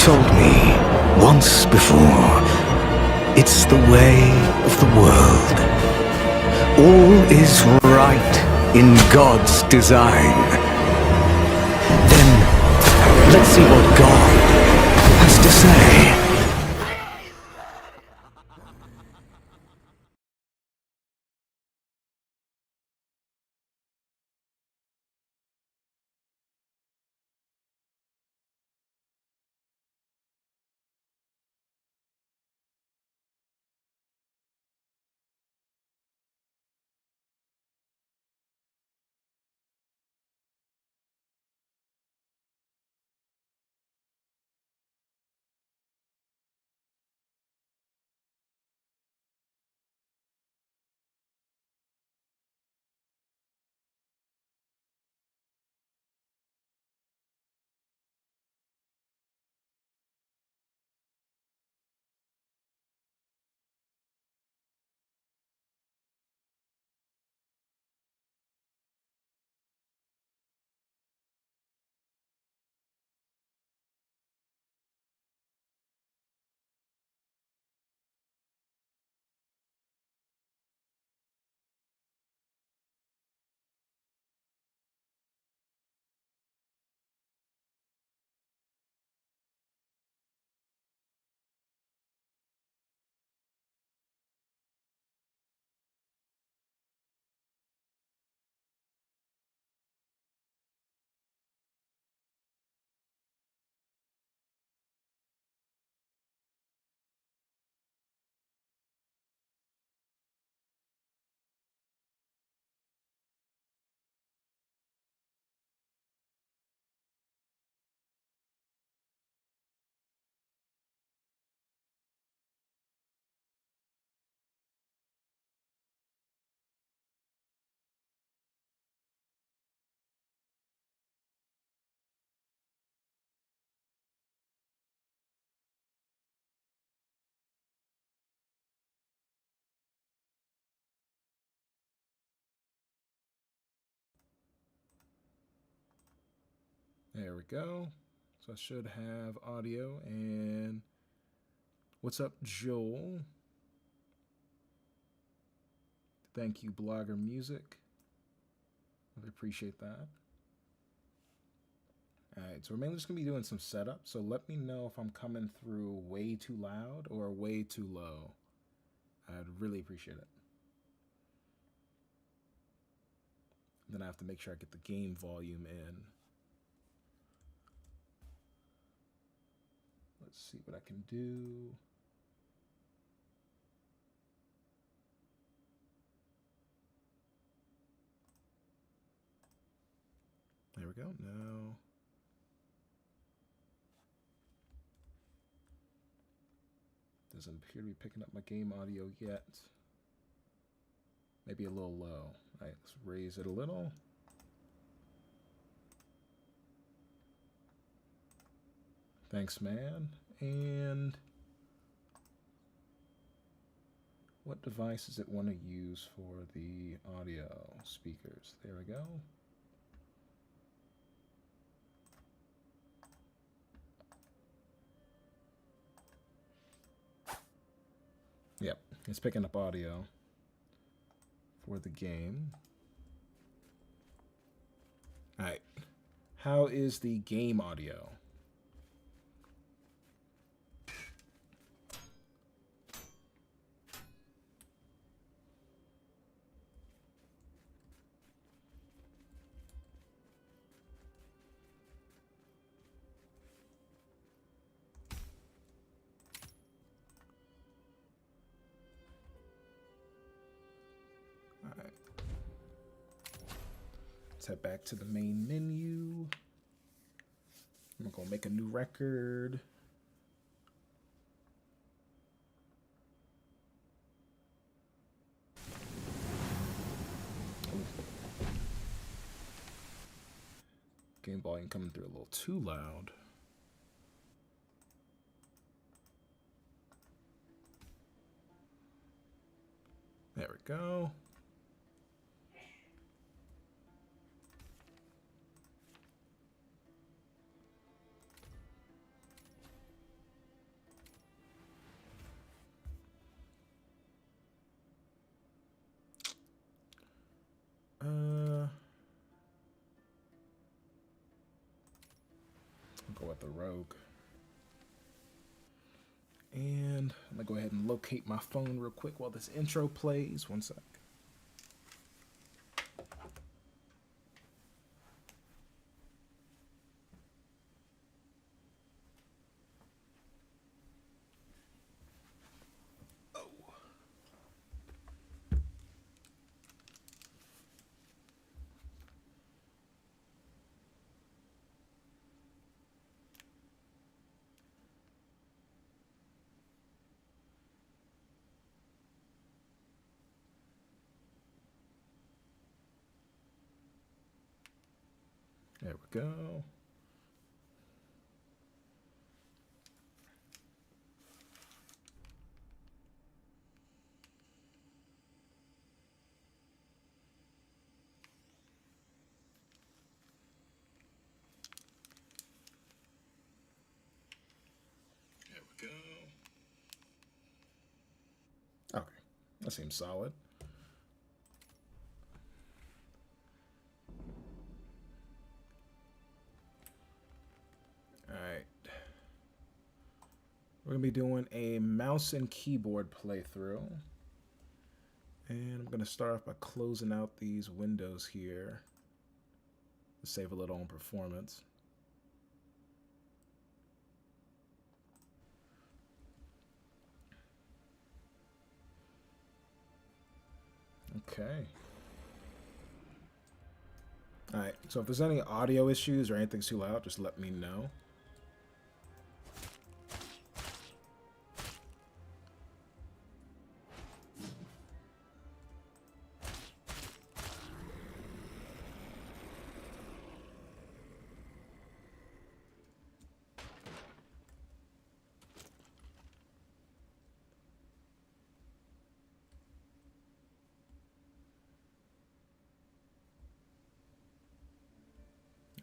told me once before, it's the way of the world. All is right in God's design. Then, let's see what God has to say. There we go. So I should have audio. And what's up, Joel? Thank you, Blogger Music. Really appreciate that. Alright, so we're mainly just going to be doing some setup. So let me know if I'm coming through way too loud or way too low. I'd really appreciate it. Then I have to make sure I get the game volume in. Let's see what I can do. There we go. Now, doesn't appear to be picking up my game audio yet. Maybe a little low. All right, let's raise it a little. Thanks, man. And what device does it want to use for the audio speakers? There we go. Yep, it's picking up audio for the game. All right, how is the game audio? Let's head back to the main menu. I'm gonna make a new record. Game volume coming through a little too loud. There we go. go with the rogue. And I'm gonna go ahead and locate my phone real quick while this intro plays. One sec. There we go. There we go. Okay, that seems solid. Alright. We're going to be doing a mouse and keyboard playthrough. And I'm going to start off by closing out these windows here to save a little on performance. Okay. Alright, so if there's any audio issues or anything's too loud, just let me know.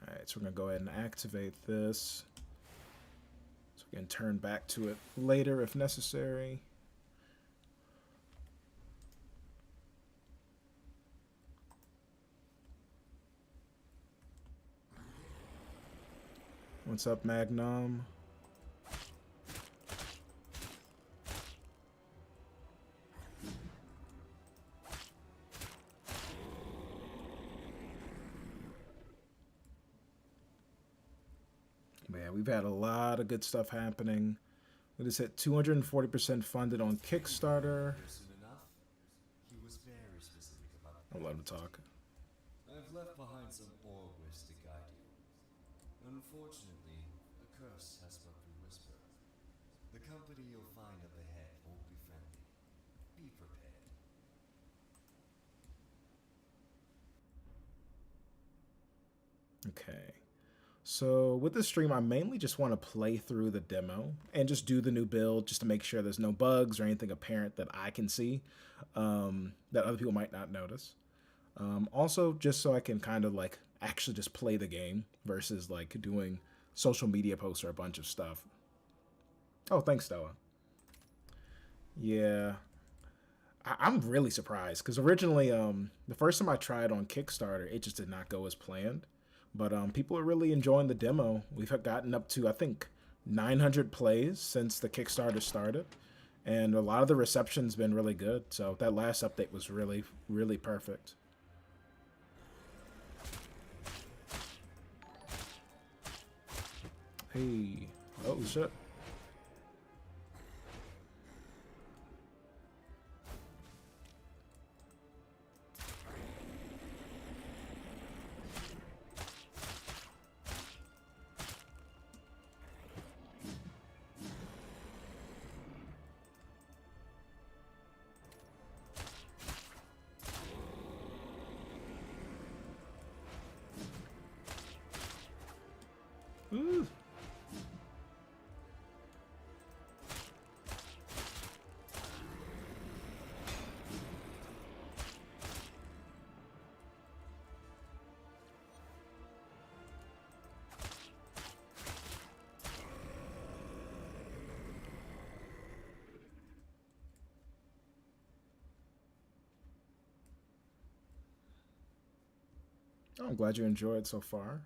Alright, so we're going to go ahead and activate this. So we can turn back to it later if necessary. What's up, Magnum? Man, we've had a lot of good stuff happening. We just hit 240% funded on Kickstarter. I'll let him talk. I've left behind some orgwists to guide you. Unfortunately, a curse has spoken through whisper. The company you'll find up ahead won't be friendly. Be prepared. Okay. So with this stream, I mainly just want to play through the demo and just do the new build just to make sure there's no bugs or anything apparent that I can see that other people might not notice. Also, just so I can kind of like actually just play the game versus like doing social media posts or a bunch of stuff. Oh, thanks, Stella. Yeah. I'm really surprised because originally the first time I tried on Kickstarter, it just did not go as planned. But people are really enjoying the demo. We've gotten up to, I think, 900 plays since the Kickstarter started. And a lot of the reception's been really good. So that last update was really, really perfect. Hey. Oh, shit. Ooh. Oh, I'm glad you enjoyed so far.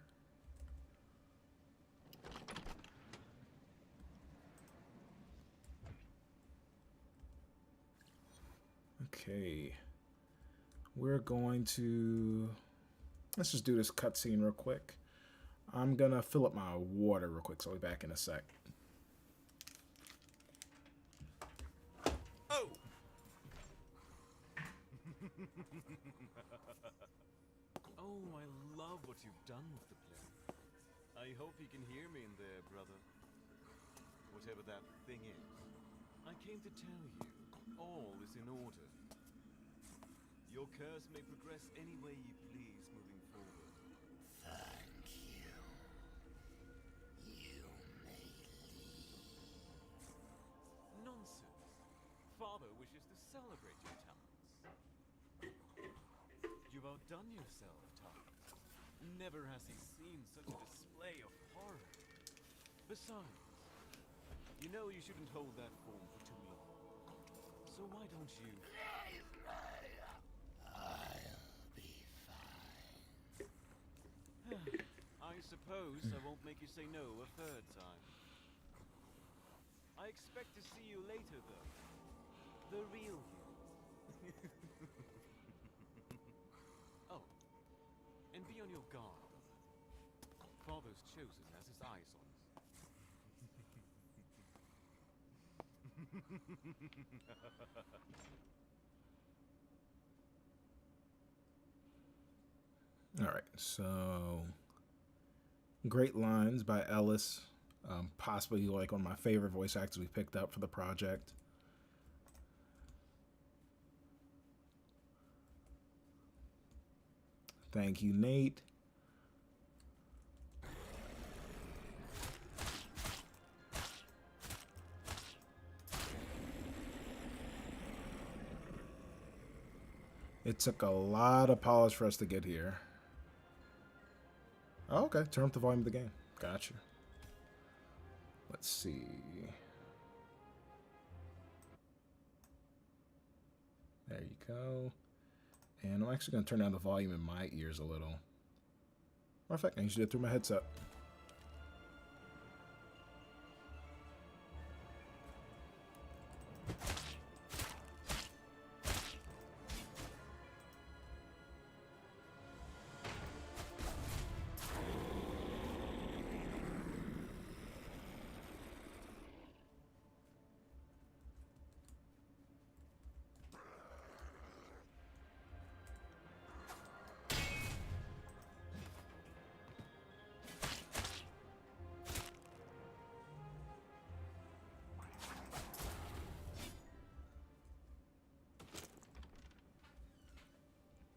Okay. We're going to... Let's just do this cutscene real quick. I'm going to fill up my water real quick, so I'll be back in a sec. Oh! Oh, I love what you've done with the plane. I hope you can hear me in there, brother. Whatever that thing is, I came to tell you, all is in order. Your curse may progress any way you please moving forward. Thank you. You may leave. Nonsense. Father wishes to celebrate your talents. You've outdone yourself, Tom. Never has he seen such a display of horror. Besides, you know you shouldn't hold that form for too long. So why don't you... I'll be fine. I suppose I won't make you say no a third time. I expect to see you later, though. The real you. Oh, and be on your guard. Father's chosen as his eyes on us. All right, so great lines by Ellis, possibly like one of my favorite voice actors we picked up for the project. Thank you, Nate. It took a lot of polish for us to get here. Oh, okay, turn up the volume of the game. Gotcha. Let's see. There you go. And I'm actually going to turn down the volume in my ears a little. Matter of fact, I can just do it through my headset.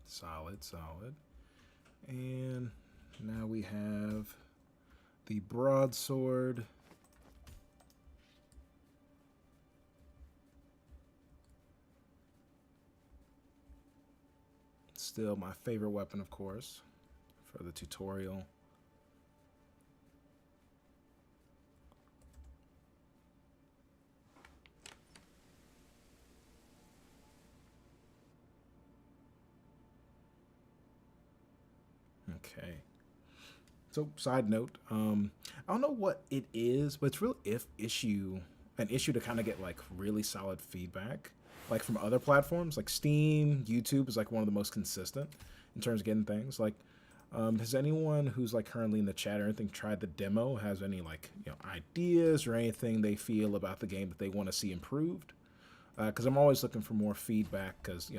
Solid, solid. And now we have the broadsword. Still my favorite weapon, of course, for the tutorial. Okay. So, side note, I don't know what it is, but it's really an issue to kind of get like really solid feedback, like from other platforms, like Steam, YouTube is like one of the most consistent in terms of getting things. Like, has anyone who's like currently in the chat or anything tried the demo? Has any like ideas or anything they feel about the game that they want to see improved? Because I'm always looking for more feedback, because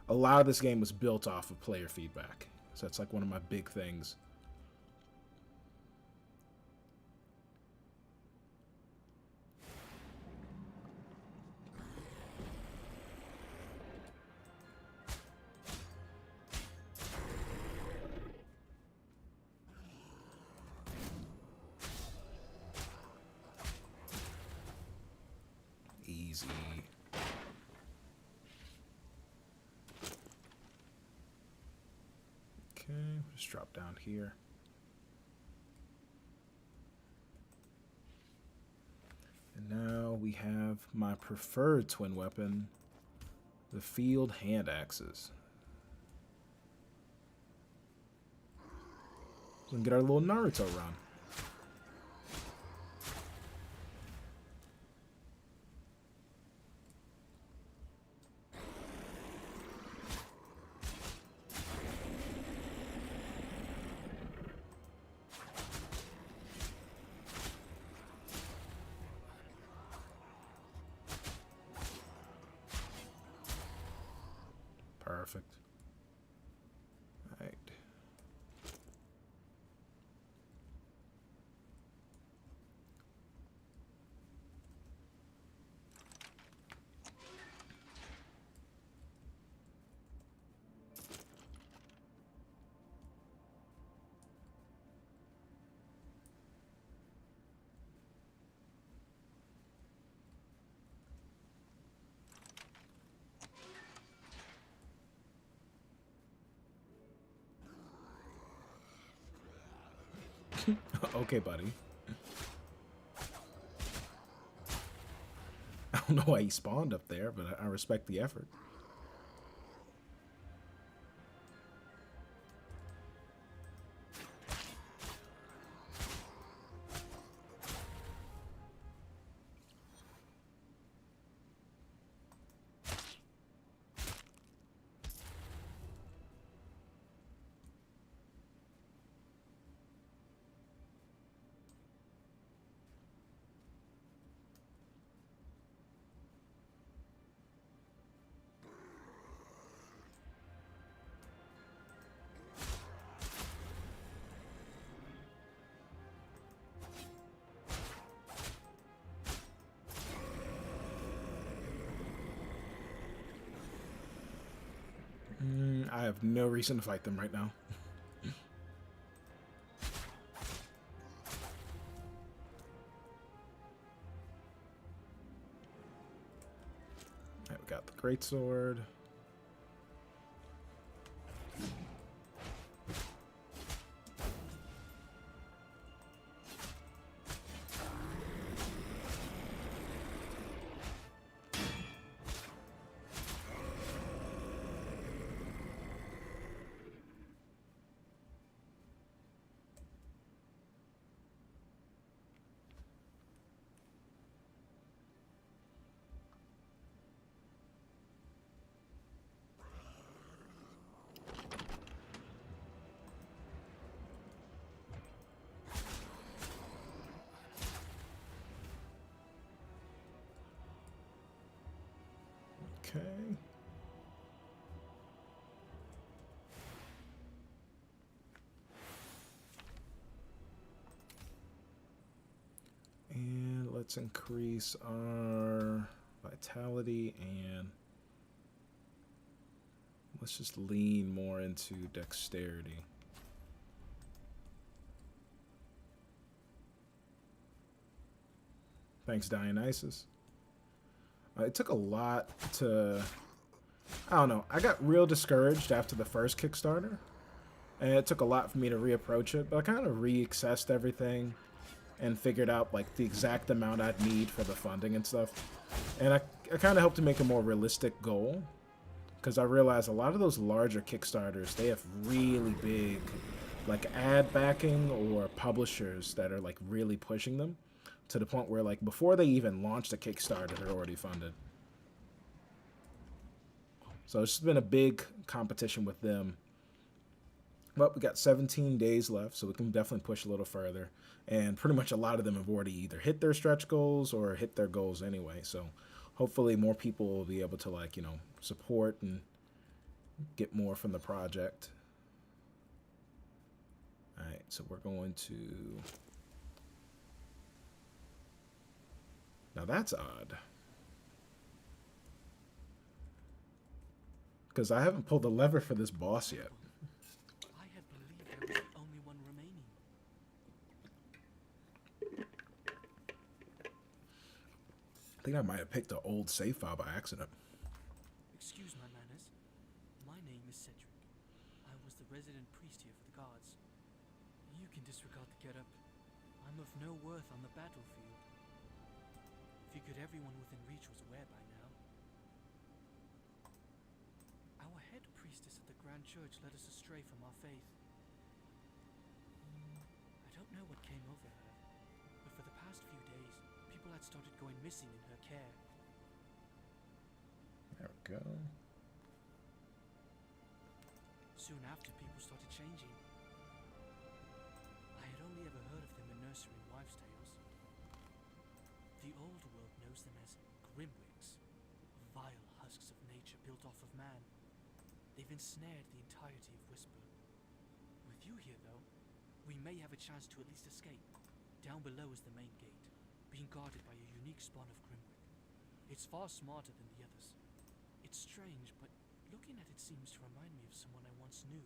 a lot of this game was built off of player feedback. So that's like one of my big things. Easy. Okay, just drop down here. And now we have my preferred twin weapon, the field hand axes. We can get our little Naruto run. Okay, buddy. I don't know why he spawned up there, but I respect the effort. I have no reason to fight them right now. Alright, we got the greatsword. Okay. And let's increase our vitality and let's just lean more into dexterity. Thanks, Dionysus. It took a lot to... I don't know. I got real discouraged after the first Kickstarter. And it took a lot for me to reapproach it. But I kind of reassessed everything and figured out like the exact amount I'd need for the funding and stuff. And I kind of helped to make a more realistic goal. Because I realized a lot of those larger Kickstarters, they have really big like ad backing or publishers that are like really pushing them. To the point where, like, before they even launched a Kickstarter, they're already funded. So it's been a big competition with them. But we got 17 days left, so we can definitely push a little further. And pretty much a lot of them have already either hit their stretch goals or hit their goals anyway. So hopefully more people will be able to, like, you know, support and get more from the project. All right, so we're going to... Now that's odd. Because I haven't pulled the lever for this boss yet. I had believed I was the only one remaining. I think I might have picked an old save file by accident. Excuse my manners. My name is Cedric. I was the resident priest here for the guards. You can disregard the getup. I'm of no worth on the battlefield. Figured everyone within reach was aware by now. Our head priestess at the Grand Church led us astray from our faith. I don't know what came over her, but for the past few days, people had started going missing in her care. There we go. Soon after, people started changing. I had only ever heard of them in nursery wives' tales. The old world knows them as Grimwicks, vile husks of nature built off of man. They've ensnared the entirety of Whisper. With you here, though, we may have a chance to at least escape. Down below is the main gate, being guarded by a unique spawn of Grimwick. It's far smarter than the others. It's strange, but looking at it seems to remind me of someone I once knew.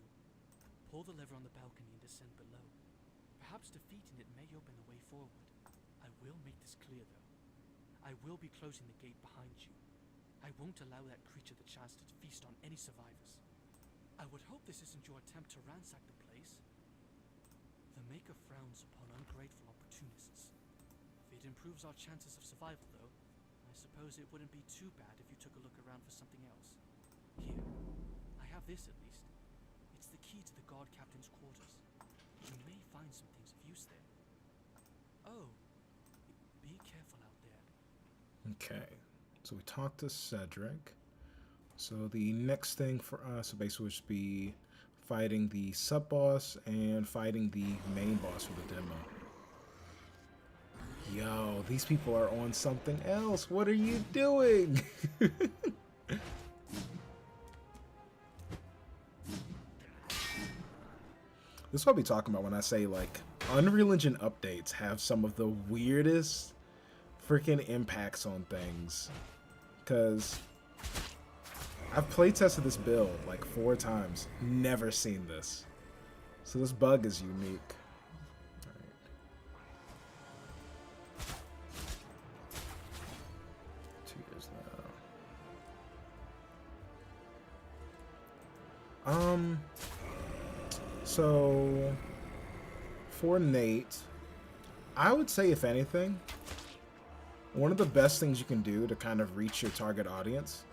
Pull the lever on the balcony and descend below. Perhaps defeating it may open the way forward. I will make this clear, though. I will be closing the gate behind you. I won't allow that creature the chance to feast on any survivors. I would hope this isn't your attempt to ransack the place. The Maker frowns upon ungrateful opportunists. If it improves our chances of survival, though, I suppose it wouldn't be too bad if you took a look around for something else. Here, I have this at least. It's the key to the guard captain's quarters. You may find some things of use there. Oh, be careful out there. Okay, so we talked to Cedric. So the next thing for us basically would just be fighting the sub boss and fighting the main boss for the demo. Yo, these people are on something else. What are you doing? This is what I'll be talking about when I say, like, Unreal Engine updates have some of the weirdest freaking impacts on things. Because I've playtested this build like 4 times, never seen this. So this bug is unique. So for Nate, I would say, if anything, one of the best things you can do to kind of reach your target audience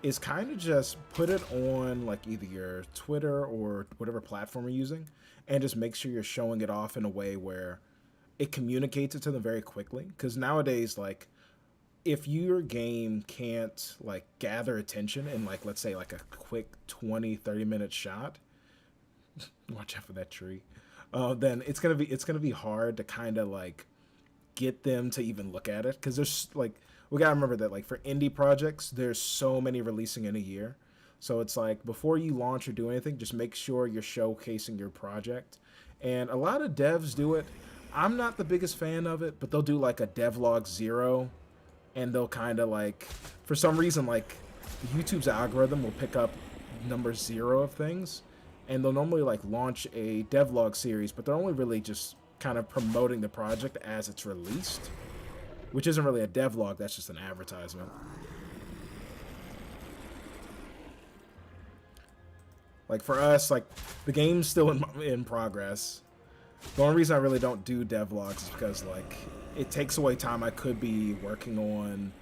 is kind of just put it on like either your Twitter or whatever platform you're using, and just make sure you're showing it off in a way where it communicates it to them very quickly. Because nowadays, like, if your game can't like gather attention in, like, let's say like a quick 20-30 minute shot, watch out for that tree, then it's gonna be hard to kind of like get them to even look at it. Because there's like, we gotta remember that, like, for indie projects, there's so many releasing in a year. So it's like, before you launch or do anything, just make sure you're showcasing your project. And a lot of devs do it. I'm not the biggest fan of it, but they'll do like a devlog 0, and they'll kind of like, for some reason, like, YouTube's algorithm will pick up number 0 of things, and they'll normally like launch a devlog series, but they're only really just kind of promoting the project as it's released, which isn't really a devlog, that's just an advertisement. Like, for us, like, the game's still in progress. The only reason I really don't do devlogs is because, like, it takes away time I could be working on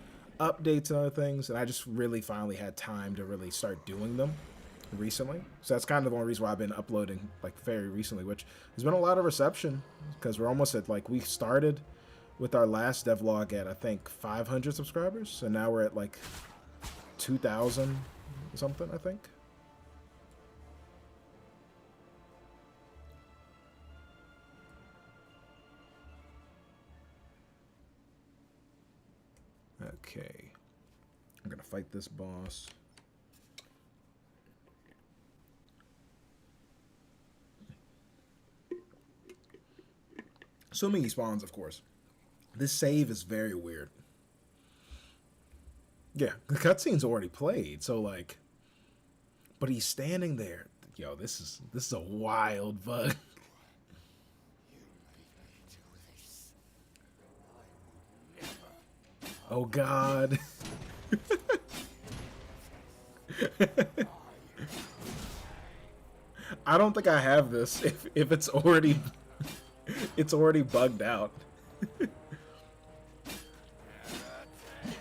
updates and other things, and I just really finally had time to really start doing them recently. So that's kind of the only reason why I've been uploading, like, very recently, which has been a lot of reception, because we're almost at, like, we started with our last devlog at, I think, 500 subscribers, and now we're at like 2,000 something, I think. Okay, I'm gonna fight this boss. Assuming he spawns, of course. This save is very weird. Yeah, the cutscene's already played, so like, but he's standing there. Yo, this is a wild bug. Oh God. I don't think I have this if it's already bugged out.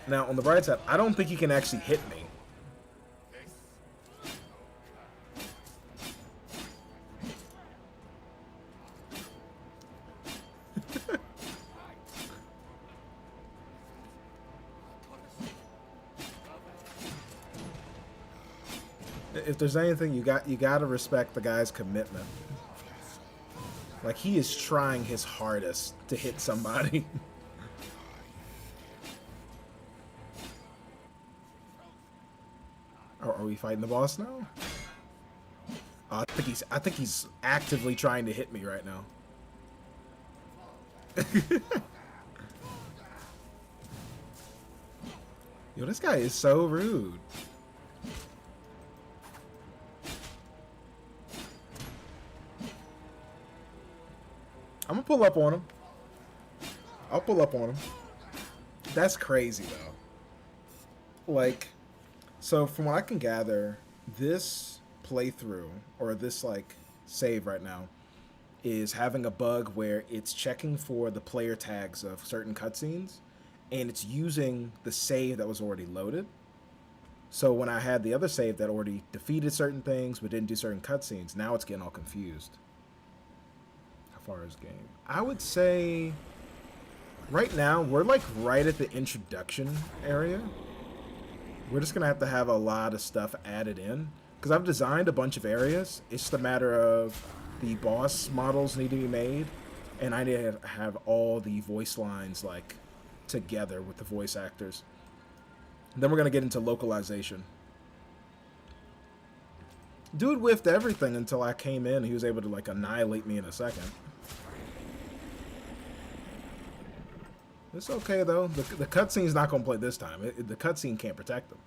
Now, on the bright side, I don't think he can actually hit me. If there's anything, you gotta respect the guy's commitment. Like, he is trying his hardest to hit somebody. Are we fighting the boss now? I think he's actively trying to hit me right now. Yo, this guy is so rude. I'm gonna pull up on him. I'll pull up on him. That's crazy, though. Like, so from what I can gather, this playthrough, or this, like, save right now, is having a bug where it's checking for the player tags of certain cutscenes, and it's using the save that was already loaded. So when I had the other save that already defeated certain things but didn't do certain cutscenes, now it's getting all confused. How far is game? I would say right now we're like right at the introduction area. We're just gonna have a lot of stuff added in because I've designed a bunch of areas. It's just a matter of the boss models need to be made, and I need to have all the voice lines like together with the voice actors. Then we're gonna get into localization. Dude whiffed everything until I came in. He was able to like annihilate me in a second. It's okay though. The cutscene's not gonna play this time. The cutscene can't protect them.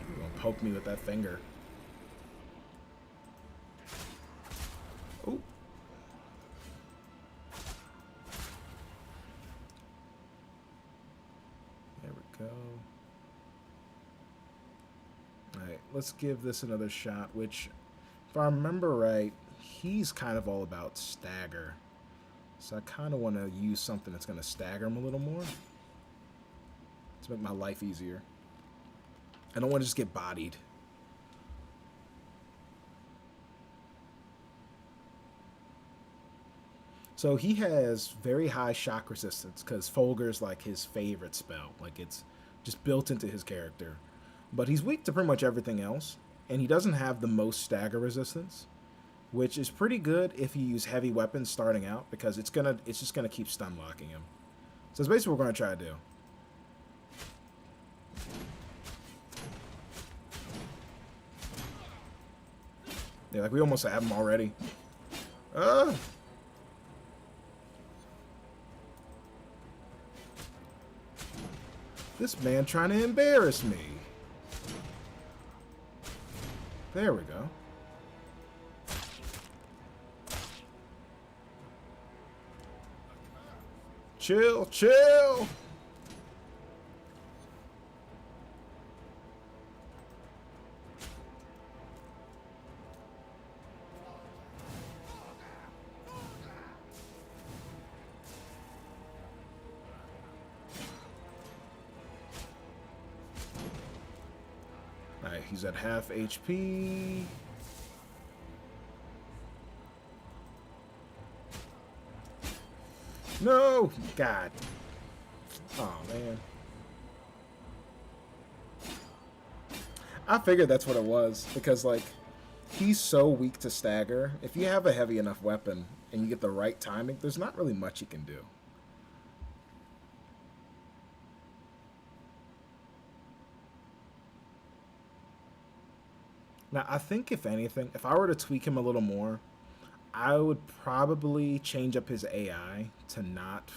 You're gonna poke me with that finger. Oh. There we go. Alright, let's give this another shot, which, if I remember right, he's kind of all about stagger. So I kind of want to use something that's going to stagger him a little more to make my life easier. I don't want to just get bodied. So he has very high shock resistance because Folger's like his favorite spell. Like it's just built into his character. But he's weak to pretty much everything else. And he doesn't have the most stagger resistance, which is pretty good if you use heavy weapons starting out because it's just gonna keep stun locking him. So that's basically what we're gonna try to do. Yeah, like we almost have him already. This man trying to embarrass me. There we go. Chill, chill. Alright, he's at half HP. No! God. Oh, man. I figured that's what it was. Because, like, he's so weak to stagger. If you have a heavy enough weapon and you get the right timing, there's not really much you can do. Now, I think if anything, if I were to tweak him a little more, I would probably change up his AI to not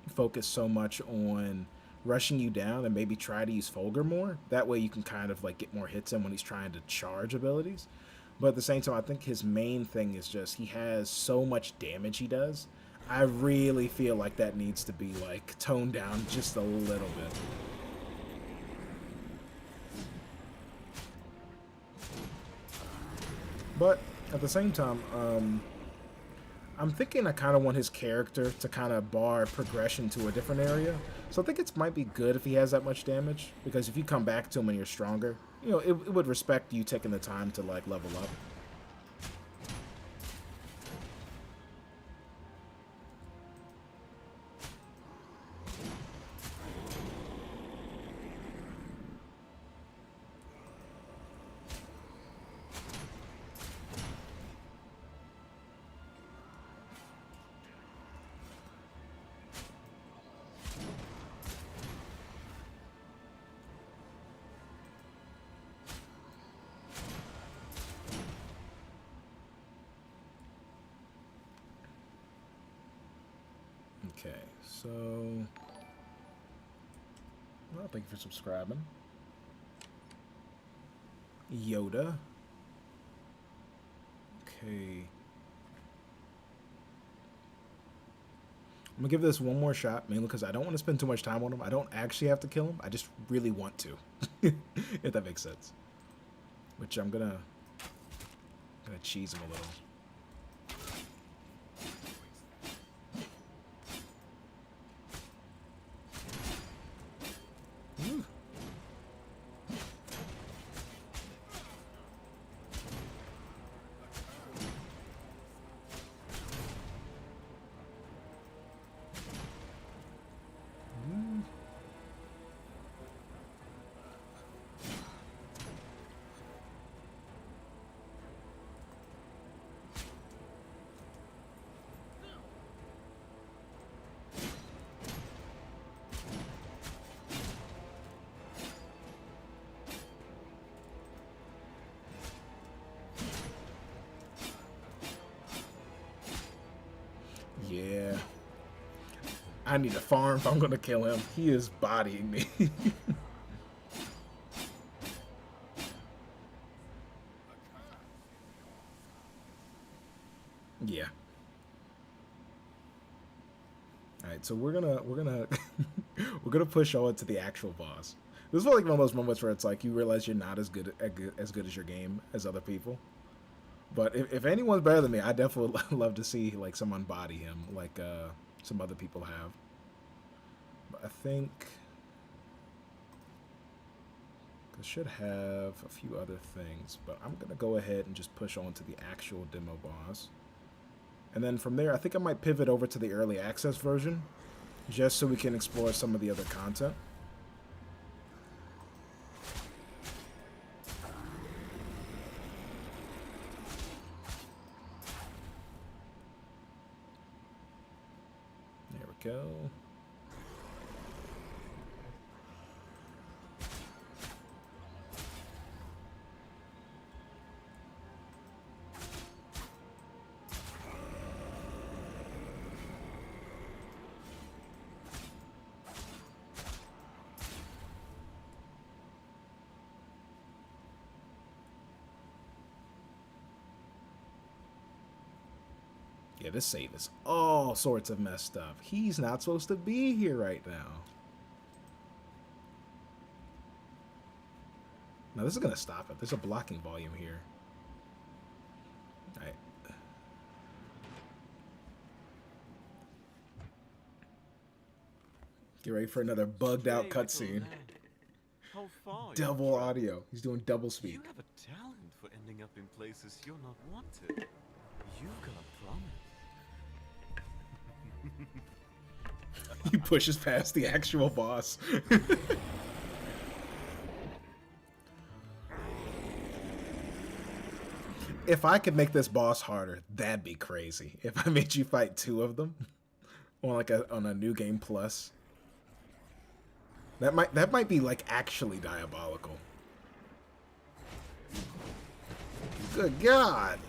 focus so much on rushing you down and maybe try to use Folger more. That way you can kind of like get more hits in when he's trying to charge abilities. But at the same time, I think his main thing is just he has so much damage he does. I really feel like that needs to be like toned down just a little bit. But at the same time, I'm thinking I kind of want his character to kind of bar progression to a different area. So I think it might be good if he has that much damage, because if you come back to him when you're stronger, you know, it would respect you taking the time to like level up. Okay, so well, thank you for subscribing. Yoda. Okay. I'm gonna give this one more shot, mainly because I don't want to spend too much time on him. I don't actually have to kill him. I just really want to, if that makes sense. Which I'm gonna cheese him a little. Ooh. Yeah. I need a farm if I'm gonna kill him. He is bodying me. Yeah. Alright, so we're gonna we're gonna push on to the actual boss. This is like one of those moments where it's like you realize you're not as good as your game as other people. But if anyone's better than me, I definitely would love to see like someone body him, like some other people have. But I think I should have a few other things, but I'm gonna go ahead and just push on to the actual demo boss. And then from there, I think I might pivot over to the early access version, just so we can explore some of the other content. There we go. Yeah, this save is all sorts of messed up. He's not supposed to be here right now. Now this is going to stop it. There's a blocking volume here. Alright. Get ready for another bugged out cutscene. How far you Double traveled? audio. He's doing double speak. You have a talent for ending up in places you're not wanted. You've got a promise. He pushes past the actual boss. If I could make this boss harder, that'd be crazy. If I made you fight two of them on a new game plus. That might be like actually diabolical. Good God.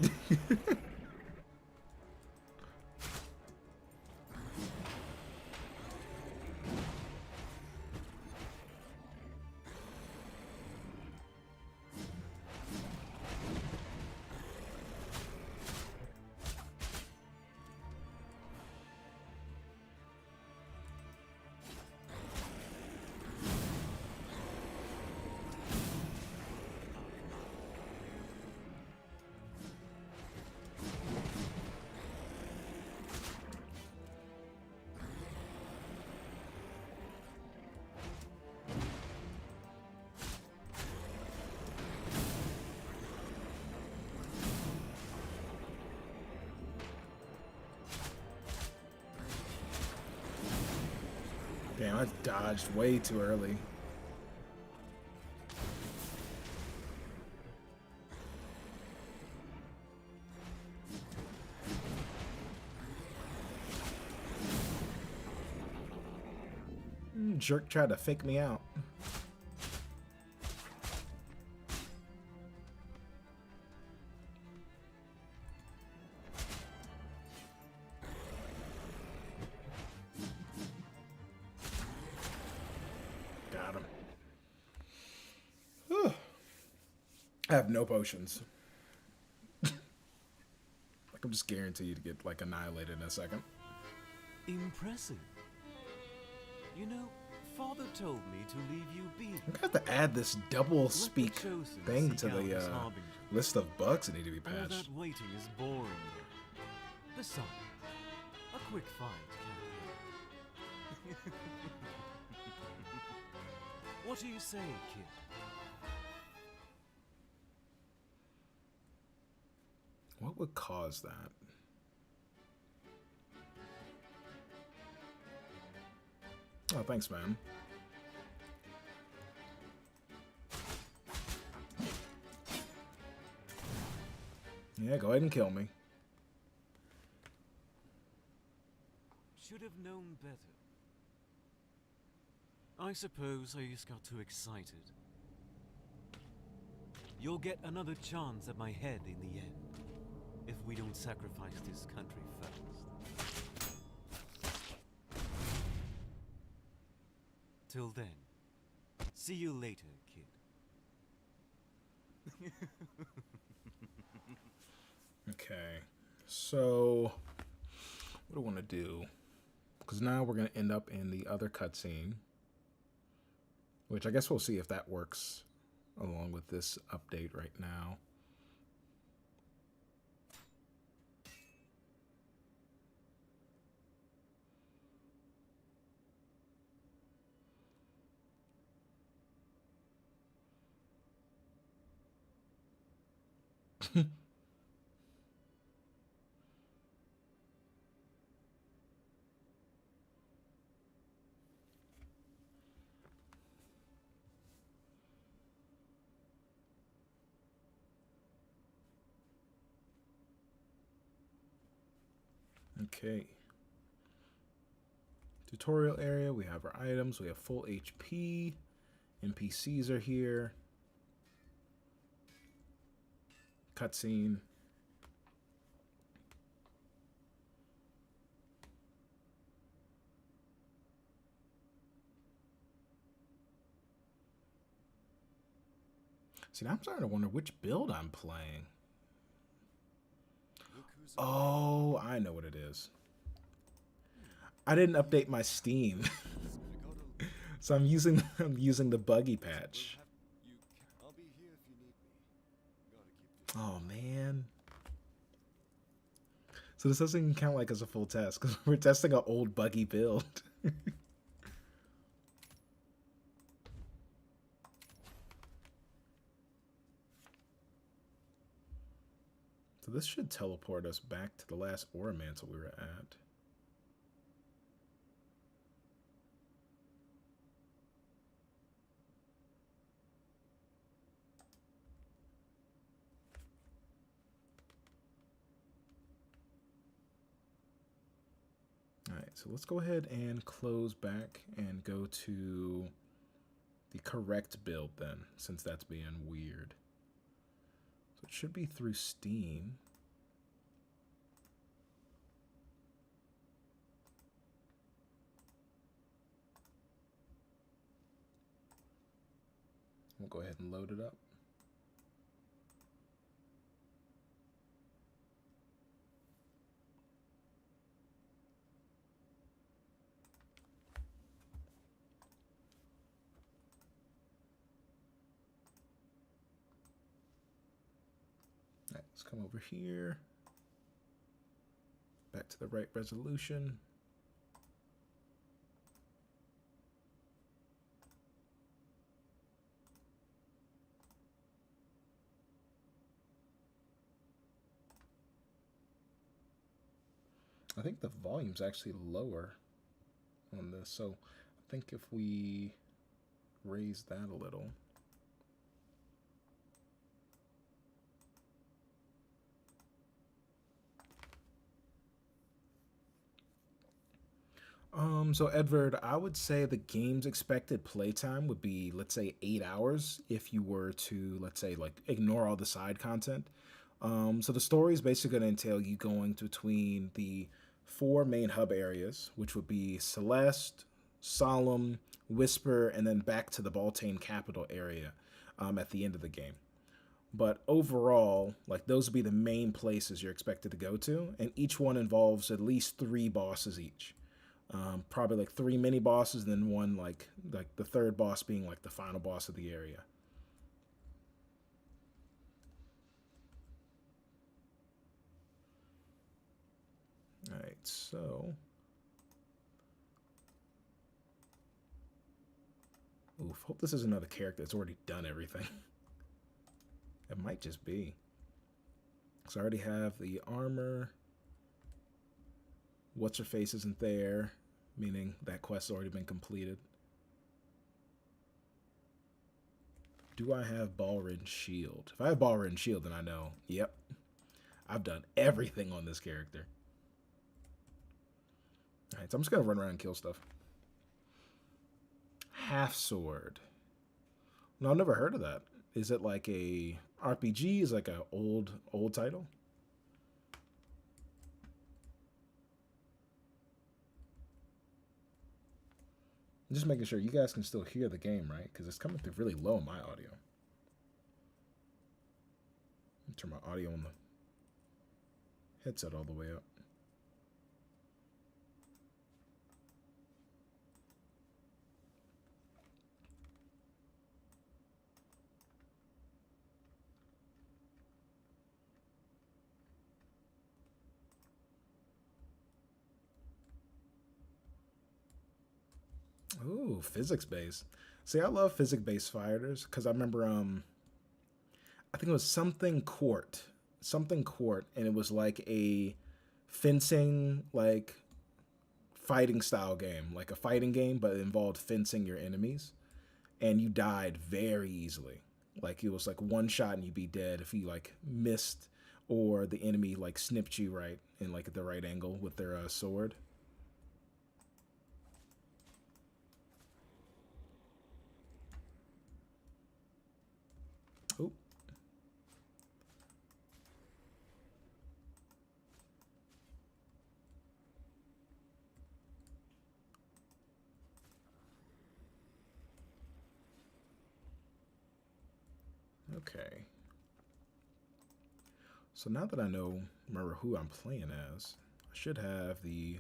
Damn, I dodged way too early. Jerk tried to fake me out. Got him. Whew. I have no potions. Like I'm just guaranteed to get like annihilated in a second. Impressive. You know, Father told me to leave you be. I'm gonna have to add this double speak chosen thing seek to out the his harbinger. list of bugs that need to be All patched. that waiting is boring. though. Besides, a quick fight can't hurt. What do you say, kid? What would cause that? Oh, thanks, man. Yeah, go ahead and kill me. Should have known better. I suppose I just got too excited. You'll get another chance at my head in the end, if we don't sacrifice this country first. Till then, see you later, kid. Okay, so what do I want to do? Because now we're going to end up in the other cutscene, which I guess we'll see if that works along with this update right now. Okay. Tutorial area, we have our items, we have full HP, NPCs are here. Cutscene. See, now I'm starting to wonder which build I'm playing. Oh, I know what it is. I didn't update my Steam. So I'm using the buggy patch. I'll be here if you need me. Gotta keep this. Oh man. So this doesn't even count like as a full test because we're testing an old buggy build. So this should teleport us back to the last Aura Mantle we were at. Alright, so let's go ahead and close back and go to the correct build then, since that's being weird. So it should be through Steam. We'll go ahead and load it up. Alright, let's come over here. Back to the right resolution. I think the volume's actually lower on this, so I think if we raise that a little. So Edward, I would say the game's expected playtime would be, let's say, 8 hours if you were to, let's say, like, ignore all the side content. So the story is basically going to entail you going between the 4 main hub areas, which would be Celeste, Solemn, Whisper, and then back to the Baltane capital area at the end of the game. But overall, like, those would be the main places you're expected to go to, and each one involves at least 3 bosses each. Probably like 3 mini bosses, and then one like the third boss being like the final boss of the area. All right, so oof, hope this is another character that's already done everything. It might just be. So I already have the armor. What's her face isn't there, meaning that quest's already been completed. Do I have Balrin's shield? If I have Balrin's shield, then I know. Yep, I've done everything on this character. All right, so I'm just gonna run around and kill stuff. Half sword. No, I've never heard of that. Is it like a RPG? Is it like a old title? I'm just making sure you guys can still hear the game, right? Because it's coming through really low in my audio. Turn my audio on the headset all the way up. Ooh, physics based. See, I love physics based fighters because I remember I think it was something court, and it was like a fencing like fighting style game, like a fighting game, but it involved fencing your enemies, and you died very easily. Like it was like one shot and you'd be dead if you like missed or the enemy like snipped you right in like the right angle with their sword. Oh. Okay. So now that I remember who I'm playing as, I should have the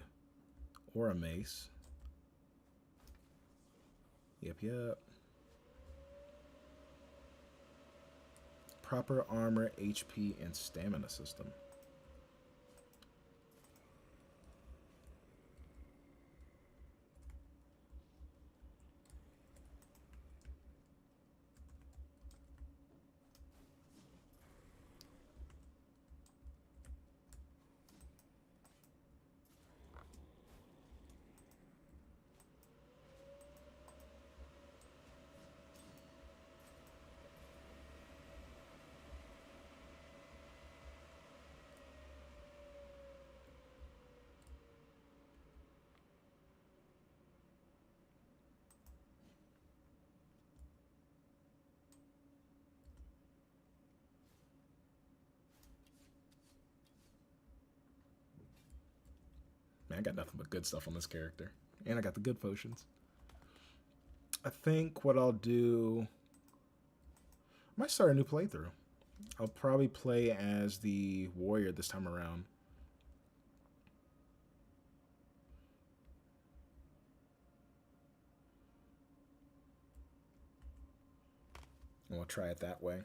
Aura Mace. Yep. Proper armor, HP, and stamina system. Man, I got nothing but good stuff on this character. And I got the good potions. I think what I'll do, I might start a new playthrough. I'll probably play as the warrior this time around. And we'll try it that way.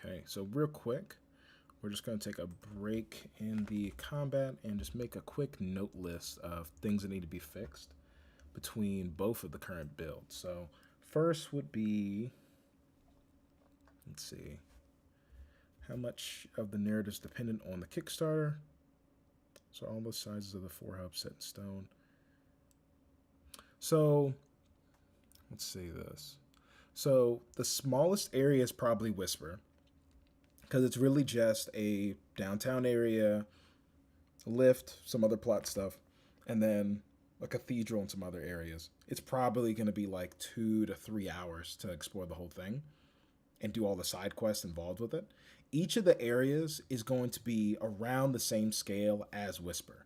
Okay, so real quick, we're just going to take a break in the combat and just make a quick note list of things that need to be fixed between both of the current builds. So first would be, let's see, how much of the narrative is dependent on the Kickstarter. So all the sizes of the 4 hubs set in stone. So let's see this. So the smallest area is probably Whisper, because it's really just a downtown area, a lift, some other plot stuff, and then a cathedral and some other areas. It's probably going to be like 2 to 3 hours to explore the whole thing and do all the side quests involved with it. Each of the areas is going to be around the same scale as Whisper.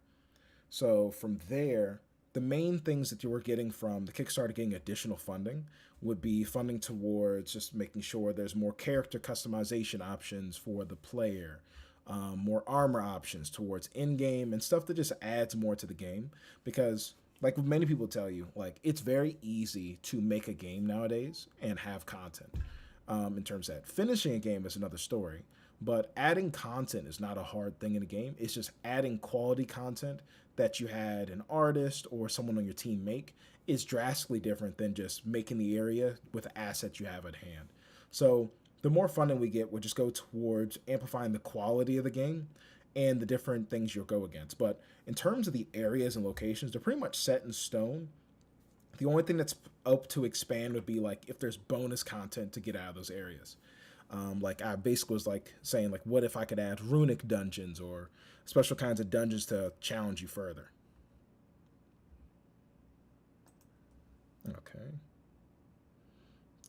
So from there, the main things that you were getting from the Kickstarter getting additional funding would be funding towards just making sure there's more character customization options for the player, more armor options towards in-game, and stuff that just adds more to the game. Because, like many people tell you, like it's very easy to make a game nowadays and have content. In terms of that, finishing a game is another story, but adding content is not a hard thing in a game. It's just adding quality content that you had an artist or someone on your team make is drastically different than just making the area with the assets you have at hand. So the more funding we get will just go towards amplifying the quality of the game and the different things you'll go against. But in terms of the areas and locations, they're pretty much set in stone. The only thing that's up to expand would be like if there's bonus content to get out of those areas. Like I basically was like saying like, what if I could add runic dungeons or special kinds of dungeons to challenge you further? Okay.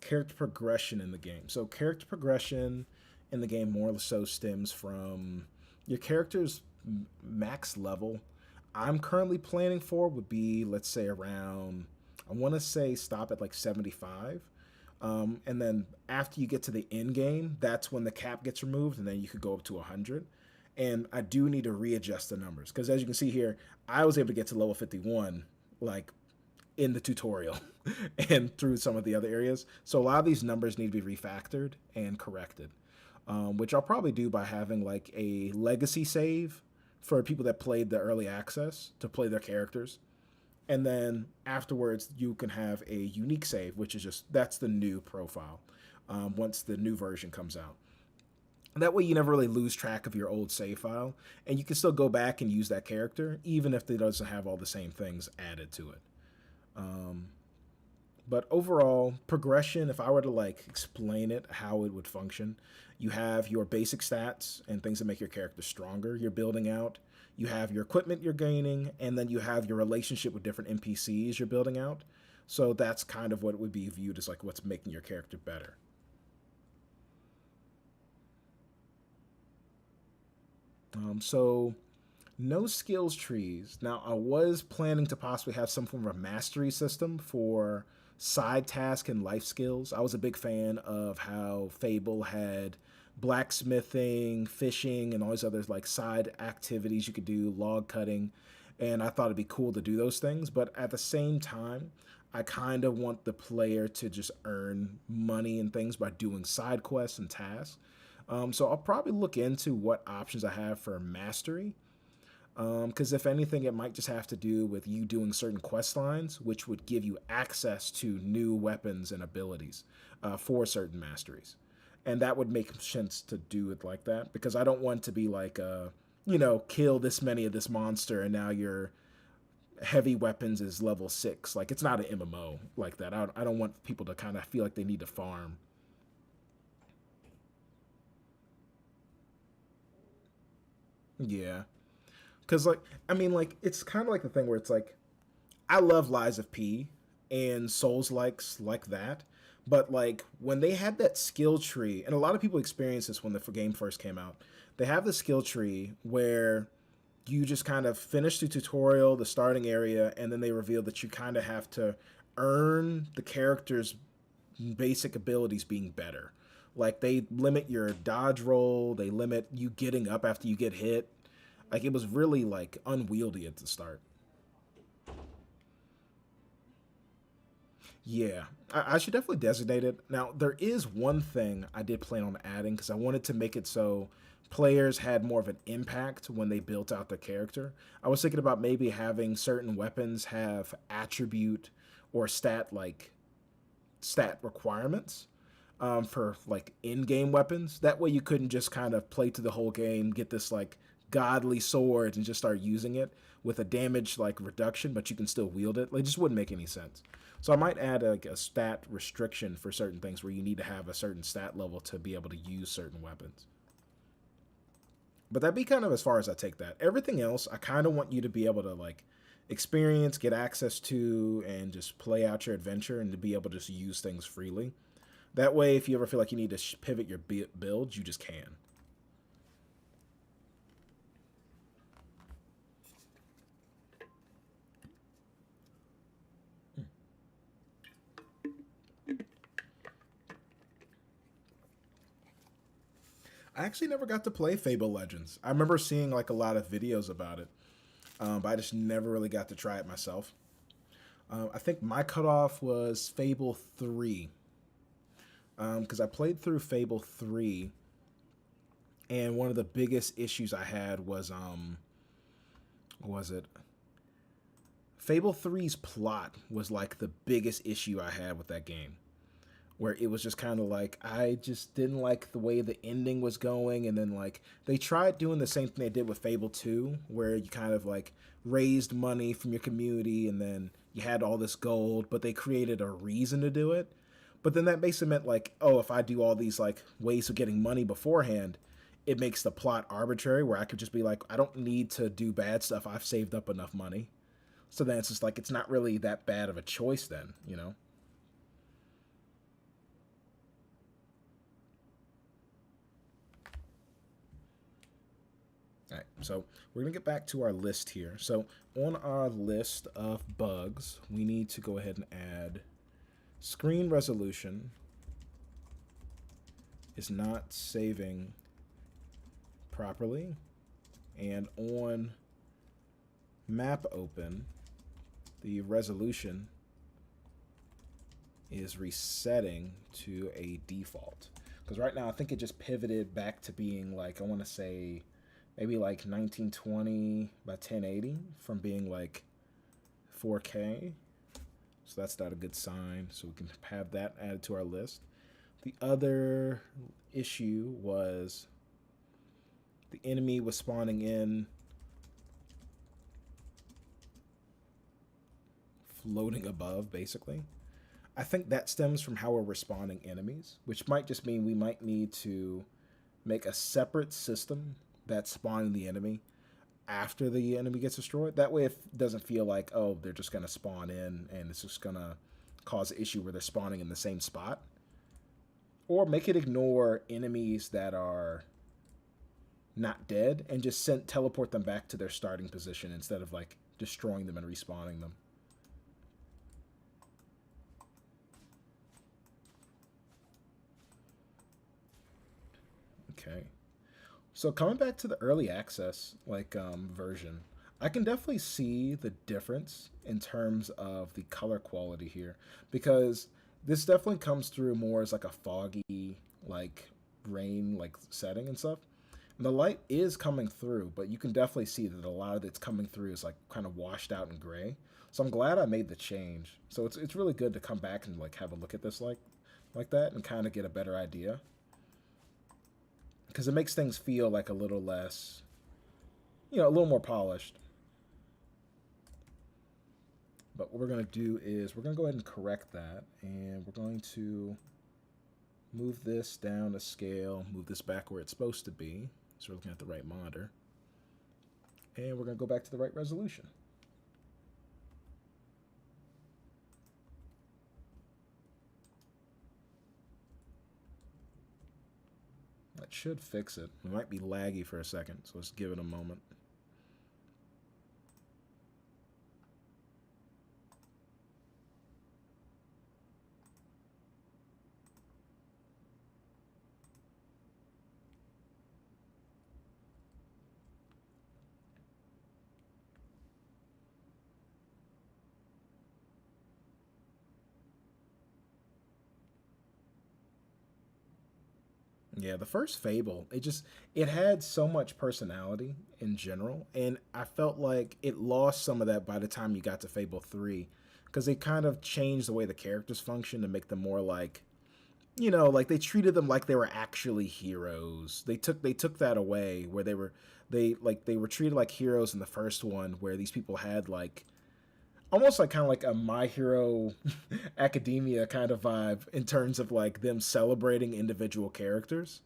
Character progression in the game. So character progression in the game more or so stems from your character's max level. I'm currently planning for would be, let's say, around, I want to say stop at like 75. And then after you get to the end game, that's when the cap gets removed, and then you could go up to 100. And I do need to readjust the numbers because, as you can see here, I was able to get to level 51 like in the tutorial and through some of the other areas. So a lot of these numbers need to be refactored and corrected, which I'll probably do by having like a legacy save for people that played the early access to play their characters. And then afterwards, you can have a unique save, which is just, that's the new profile once the new version comes out. That way you never really lose track of your old save file, and you can still go back and use that character, even if it doesn't have all the same things added to it. But overall, progression, if I were to like explain it, how it would function, you have your basic stats and things that make your character stronger you're building out. You have your equipment you're gaining, and then you have your relationship with different NPCs you're building out. So that's kind of what would be viewed as like what's making your character better. So no skills trees. Now, I was planning to possibly have some form of a mastery system for side task and life skills. I was a big fan of how Fable had blacksmithing, fishing, and all these other like side activities you could do, log cutting, and I thought it'd be cool to do those things. But at the same time, I kind of want the player to just earn money and things by doing side quests and tasks. So I'll probably look into what options I have for mastery. Because if anything, it might just have to do with you doing certain quest lines, which would give you access to new weapons and abilities for certain masteries. And that would make sense to do it like that, because I don't want to be like, kill this many of this monster and now your heavy weapons is level 6. Like, it's not an MMO like that. I don't want people to kind of feel like they need to farm. Yeah. Because, it's kind of like the thing where it's like, I love Lies of P and Souls-likes like that. But, like, when they had that skill tree, and a lot of people experienced this when the game first came out, they have the skill tree where you just kind of finish the tutorial, the starting area, and then they reveal that you kind of have to earn the character's basic abilities being better. Like, they limit your dodge roll, they limit you getting up after you get hit. Like, it was really, like, unwieldy at the start. Yeah, I should definitely designate it. Now, there is one thing I did plan on adding, because I wanted to make it so players had more of an impact when they built out their character. I was thinking about maybe having certain weapons have attribute or stat requirements for like in-game weapons. That way you couldn't just kind of play through the whole game, get this like godly sword and just start using it with a damage like reduction, but you can still wield it. Like, it just wouldn't make any sense. So I might add like a stat restriction for certain things where you need to have a certain stat level to be able to use certain weapons. But that'd be kind of as far as I take that. Everything else, I kind of want you to be able to like experience, get access to, and just play out your adventure and to be able to just use things freely. That way, if you ever feel like you need to pivot your build, you just can. I actually never got to play Fable Legends. I remember seeing like a lot of videos about it, but I just never really got to try it myself. I think my cutoff was Fable 3, because I played through Fable 3, and one of the biggest issues I had was what was it? Fable 3's plot was like the biggest issue I had with that game, where it was just kind of like I just didn't like the way the ending was going. And then like they tried doing the same thing they did with Fable 2, where you kind of like raised money from your community and then you had all this gold, but they created a reason to do it. But then that basically meant like, oh, if I do all these like ways of getting money beforehand, it makes the plot arbitrary, where I could just be like, I don't need to do bad stuff, I've saved up enough money. So then it's just like, it's not really that bad of a choice then, you know? All right, so we're going to get back to our list here. So on our list of bugs, we need to go ahead and add screen resolution is not saving properly. And on map open, the resolution is resetting to a default. Because right now I think it just pivoted back to being like, I want to say maybe like 1920 by 1080 from being like 4K. So that's not a good sign. So we can have that added to our list. The other issue was the enemy was spawning in floating above, basically. I think that stems from how we're respawning enemies, which might just mean we might need to make a separate system that's spawning the enemy after the enemy gets destroyed. That way it doesn't feel like, oh, they're just going to spawn in and it's just going to cause an issue where they're spawning in the same spot. Or make it ignore enemies that are not dead and just teleport them back to their starting position instead of like destroying them and respawning them. Okay. So coming back to the early access version, I can definitely see the difference in terms of the color quality here, because this definitely comes through more as like a foggy like rain like setting and stuff. And the light is coming through, but you can definitely see that a lot of it's coming through is like kind of washed out and gray. So I'm glad I made the change. So it's really good to come back and like have a look at this like that and kind of get a better idea, because it makes things feel like a little less, you know, a little more polished. But what we're going to do is we're going to go ahead and correct that, and we're going to move this down to scale, move this back where it's supposed to be, so we're looking at the right monitor, and we're going to go back to the right resolution. That should fix it. It might be laggy for a second, so let's give it a moment. Yeah, the first Fable, it had so much personality in general, and I felt like it lost some of that by the time you got to Fable 3 because they kind of changed the way the characters function to make them more like, like they treated them like they were actually heroes. They took that away where they were treated like heroes in the first one where these people had like almost like kind of like a My Hero Academia kind of vibe in terms of like them celebrating individual characters.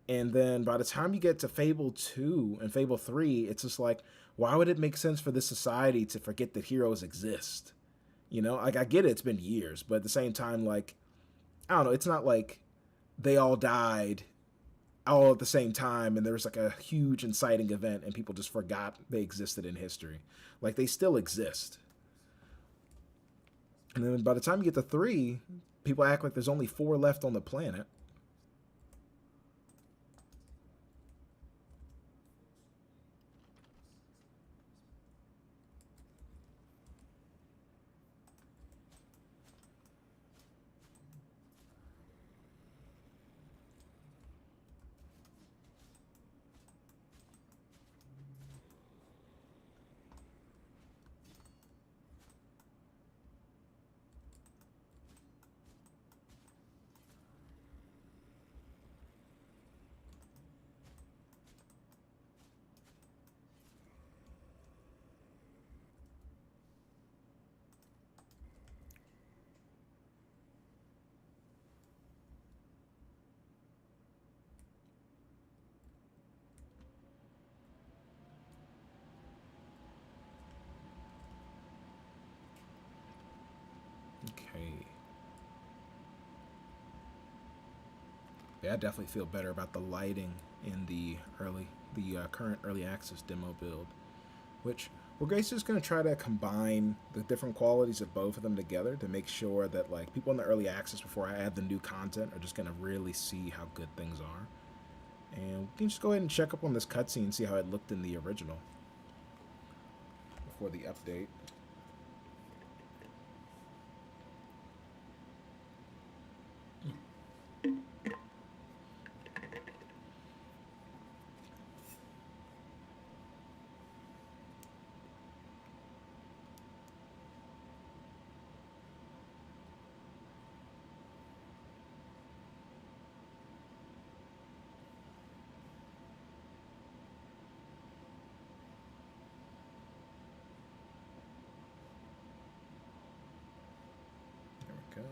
And then by the time you get to Fable 2 and Fable 3, it's just like, why would it make sense for this society to forget that heroes exist? Like I get it, it's been years, but at the same time, like, I don't know, it's not like they all died all at the same time and there was like a huge inciting event and people just forgot they existed in history. Like they still exist. And then by the time you get to 3, people act like there's only 4 left on the planet. Okay. Yeah, I definitely feel better about the lighting in the current early access demo build, which we're basically just going to try to combine the different qualities of both of them together to make sure that like people in the early access before I add the new content are just going to really see how good things are. And we can just go ahead and check up on this cutscene and see how it looked in the original before the update. There we go.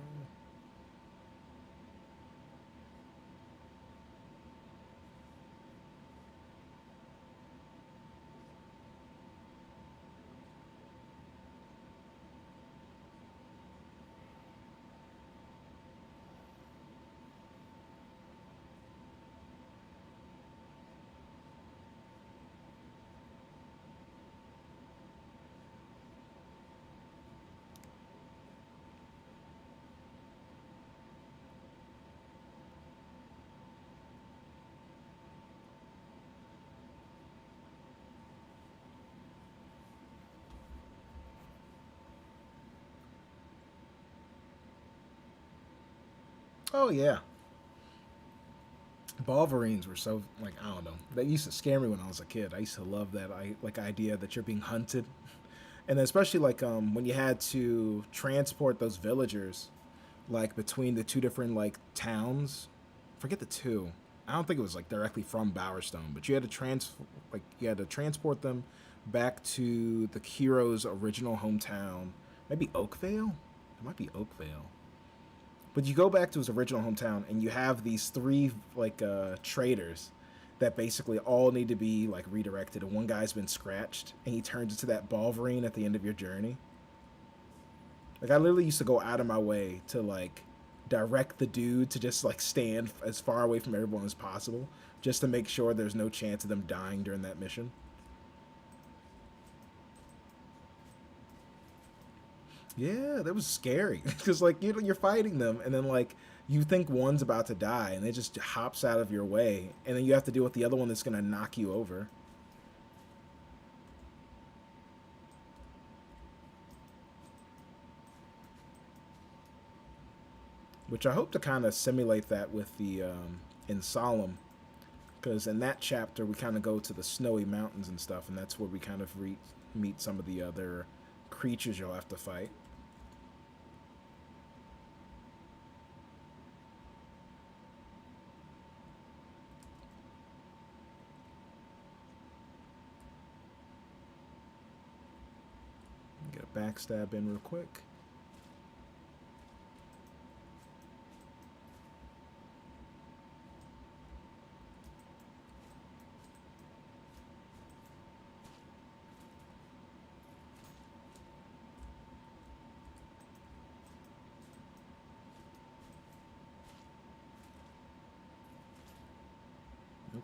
Oh yeah, Wolverines were so like I don't know. They used to scare me when I was a kid. I used to love that idea that you're being hunted, and especially like when you had to transport those villagers like between the two different like towns. Forget the two. I don't think it was like directly from Bowerstone, but you had to transport them back to the hero's original hometown. Maybe Oakvale. It might be Oakvale. But you go back to his original hometown, and you have these 3 like traders that basically all need to be like redirected. And one guy's been scratched, and he turns into that Balverine at the end of your journey. Like I literally used to go out of my way to like direct the dude to just like stand as far away from everyone as possible, just to make sure there's no chance of them dying during that mission. Yeah, that was scary because like you're fighting them, and then like you think one's about to die, and it just hops out of your way, and then you have to deal with the other one that's gonna knock you over. Which I hope to kind of simulate that with the in Solemn, because in that chapter we kind of go to the snowy mountains and stuff, and that's where we kind of meet some of the other creatures you'll have to fight. Get a backstab in real quick.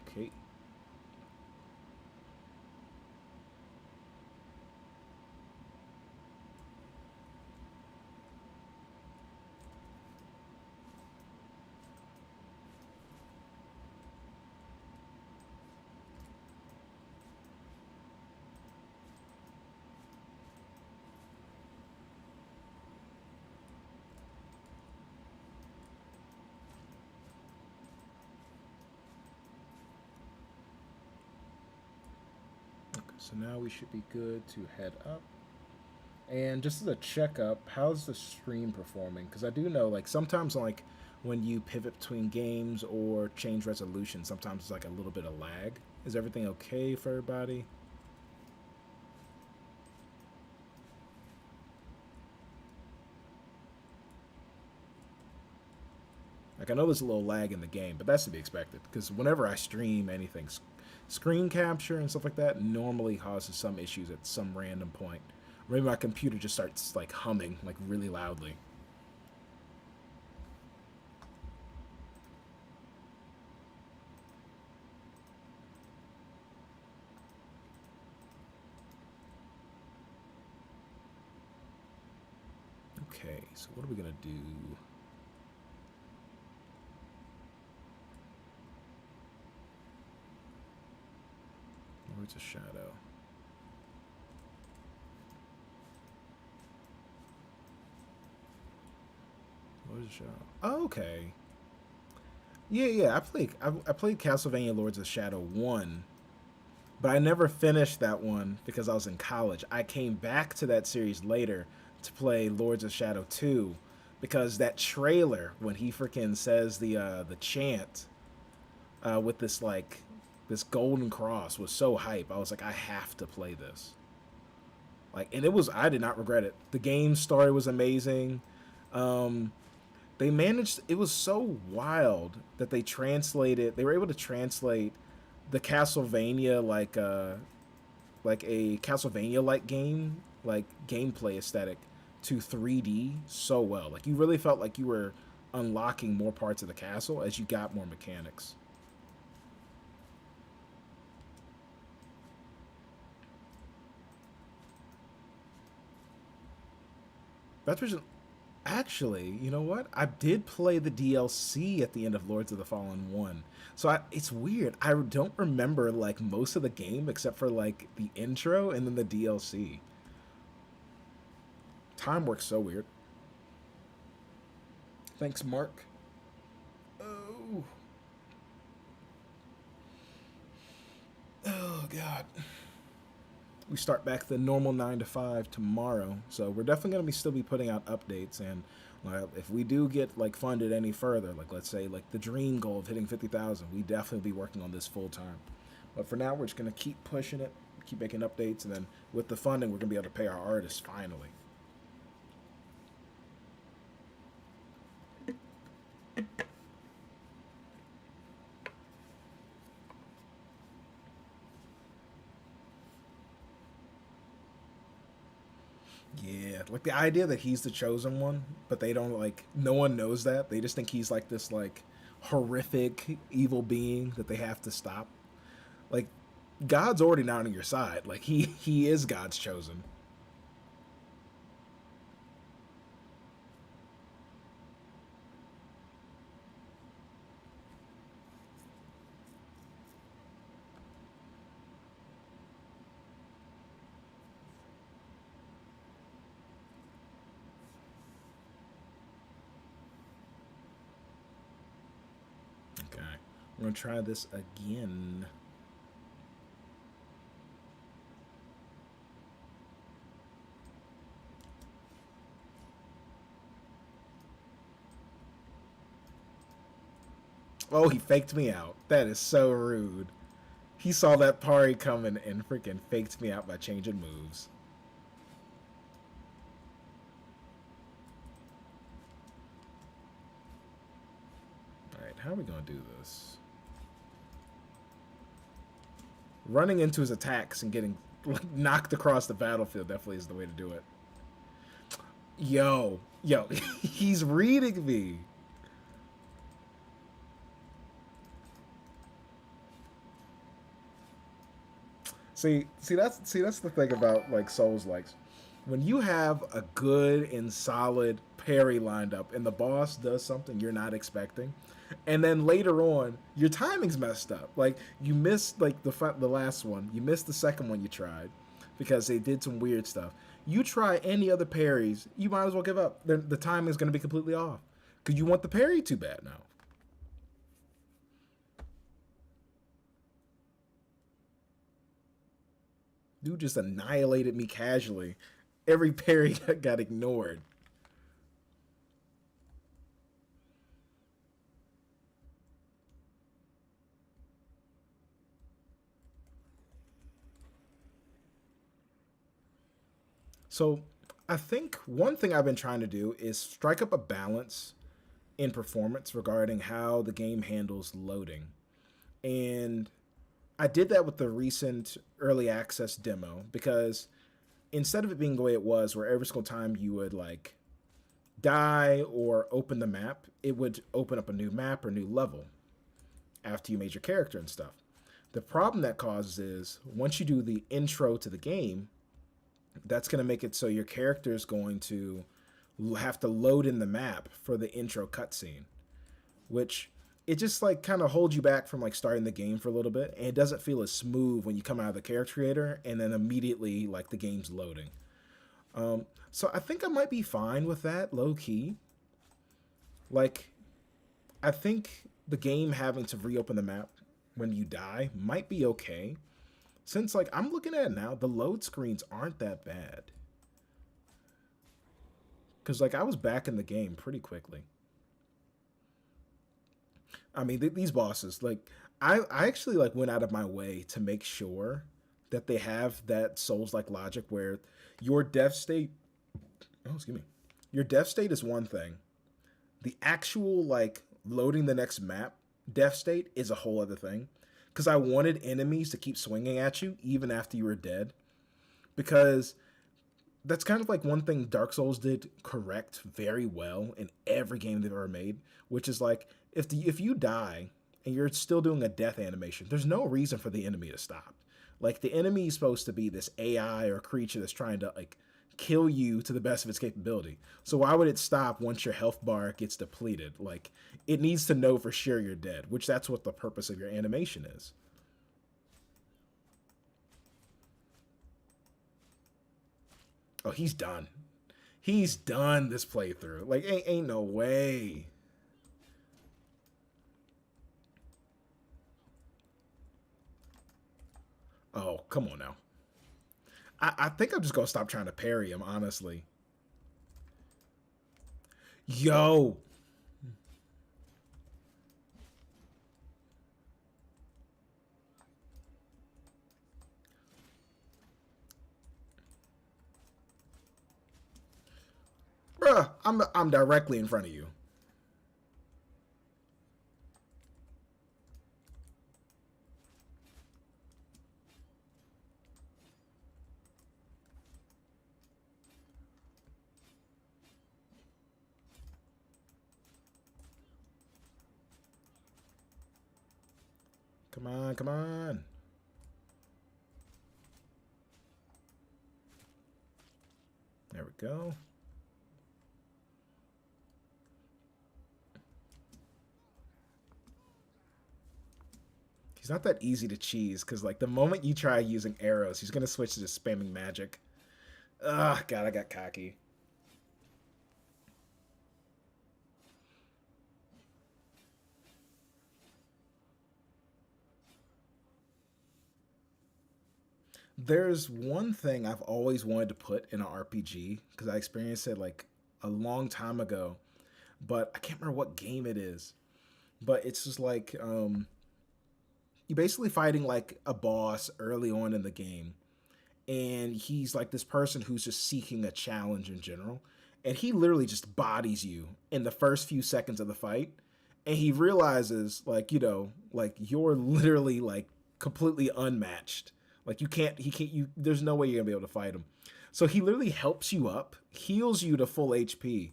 Okay. So now we should be good to head up. And just as a checkup, how's the stream performing? Because I do know, like, sometimes, like, when you pivot between games or change resolution, sometimes it's like a little bit of lag. Is everything okay for everybody? Like, I know there's a little lag in the game, but that's to be expected. Because whenever I stream anything, screen capture and stuff like that normally causes some issues at some random point. Maybe my computer just starts, like, humming, like, really loudly. Okay, so what are we gonna do? Where's a shadow? Where's the shadow? Oh, okay. Yeah. I played Castlevania Lords of Shadow 1, but I never finished that one because I was in college. I came back to that series later to play Lords of Shadow 2 because that trailer when he freaking says the chant with this, like, this golden cross was so hype. I was like, I have to play this. Like, and it was, I did not regret it. The game story was amazing. They managed, it was so wild that they were able to translate the Castlevania, like a Castlevania like game, like gameplay aesthetic to 3D so well. Like, you really felt like you were unlocking more parts of the castle as you got more mechanics. That's actually, you know what? I did play the DLC at the end of Lords of the Fallen 1. So it's weird. I don't remember, like, most of the game except for, like, the intro and then the DLC. Time works so weird. Thanks, Mark. Oh. Oh, God. We start back the normal 9 to 5 tomorrow, so we're definitely going to still be putting out updates. And if we do get, like, funded any further, like, let's say, like, the dream goal of hitting 50,000, we definitely be working on this full time. But for now, we're just going to keep pushing it, keep making updates, and then with the funding, we're going to be able to pay our artists finally. Yeah, like the idea that he's the chosen one, but they don't, like, no one knows that. They just think he's like this, like, horrific evil being that they have to stop. Like, God's already not on your side. Like, he is God's chosen. Okay. We're gonna try this again. Oh, he faked me out. That is so rude. He saw that parry coming and freaking faked me out by changing moves. Alright, how are we going to do this? Running into his attacks and getting knocked across the battlefield definitely is the way to do it. Yo, he's reading me. See that's the thing about like Souls likes. When you have a good and solid parry lined up and the boss does something you're not expecting, and then later on your timing's messed up. Like you missed like the last one, you missed the second one you tried because they did some weird stuff. You try any other parries, you might as well give up. The timing is going to be completely off because you want the parry too bad now. Dude just annihilated me casually. Every parry got ignored. So I think one thing I've been trying to do is strike up a balance in performance regarding how the game handles loading. And I did that with the recent early access demo because instead of it being the way it was, where every single time you would like die or open the map, it would open up a new map or new level after you made your character and stuff. The problem that causes is once you do the intro to the game, that's going to make it so your character is going to have to load in the map for the intro cutscene, which it just like kind of holds you back from like starting the game for a little bit, and it doesn't feel as smooth when you come out of the character creator and then immediately like the game's loading. So I think I might be fine with that low key. Like, I think the game having to reopen the map when you die might be okay. Since like I'm looking at it now, the load screens aren't that bad. Cause like I was back in the game pretty quickly. I mean, these bosses, like, I actually like went out of my way to make sure that they have that Souls-like logic where your death state, oh, excuse me, your death state is one thing. The actual like loading the next map death state is a whole other thing. Because I wanted enemies to keep swinging at you even after you were dead. Because that's kind of like one thing Dark Souls did correct very well in every game they've ever made, which is like if you die and you're still doing a death animation, there's no reason for the enemy to stop. Like the enemy is supposed to be this AI or creature that's trying to like kill you to the best of its capability. So why would it stop once your health bar gets depleted? Like it needs to know for sure you're dead, which that's what the purpose of your animation is. Oh, he's done. He's done this playthrough. Like, ain't no way. Oh, come on now. I think I'm just gonna stop trying to parry him, honestly. Yo. Bruh, I'm directly in front of you. Come on, come on. There we go. He's not that easy to cheese, because like the moment you try using arrows, he's gonna switch to just spamming magic. Ugh, God, I got cocky. There's one thing I've always wanted to put in an RPG because I experienced it like a long time ago, but I can't remember what game it is. But it's just like you're basically fighting like a boss early on in the game, and he's like this person who's just seeking a challenge in general, and he literally just bodies you in the first few seconds of the fight, and he realizes like like you're literally like completely unmatched. Like he can't, there's no way you're gonna be able to fight him. So he literally helps you up, heals you to full HP,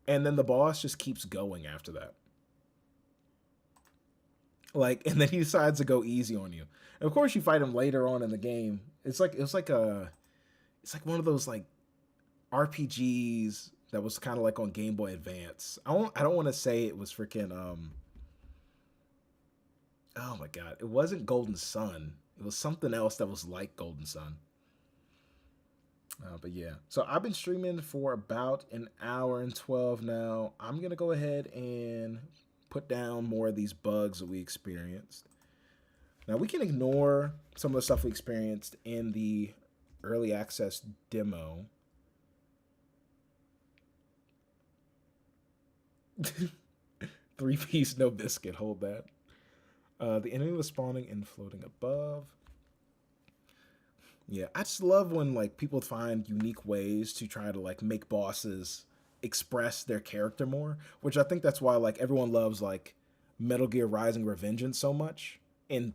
and then the boss just keeps going after that. Like, and then he decides to go easy on you. And of course, you fight him later on in the game. It's like one of those like RPGs that was kind of like on Game Boy Advance. I don't want to say it was freaking oh my god, it wasn't Golden Sun. It was something else that was like Golden Sun. But yeah, so I've been streaming for about an hour and 12 now. I'm gonna go ahead and put down more of these bugs that we experienced. Now we can ignore some of the stuff we experienced in the early access demo. Three-piece no biscuit, hold that. The enemy was spawning and floating above. Yeah, I just love when like people find unique ways to try to like make bosses express their character more, which I think that's why like everyone loves like Metal Gear Rising: Revengeance so much, and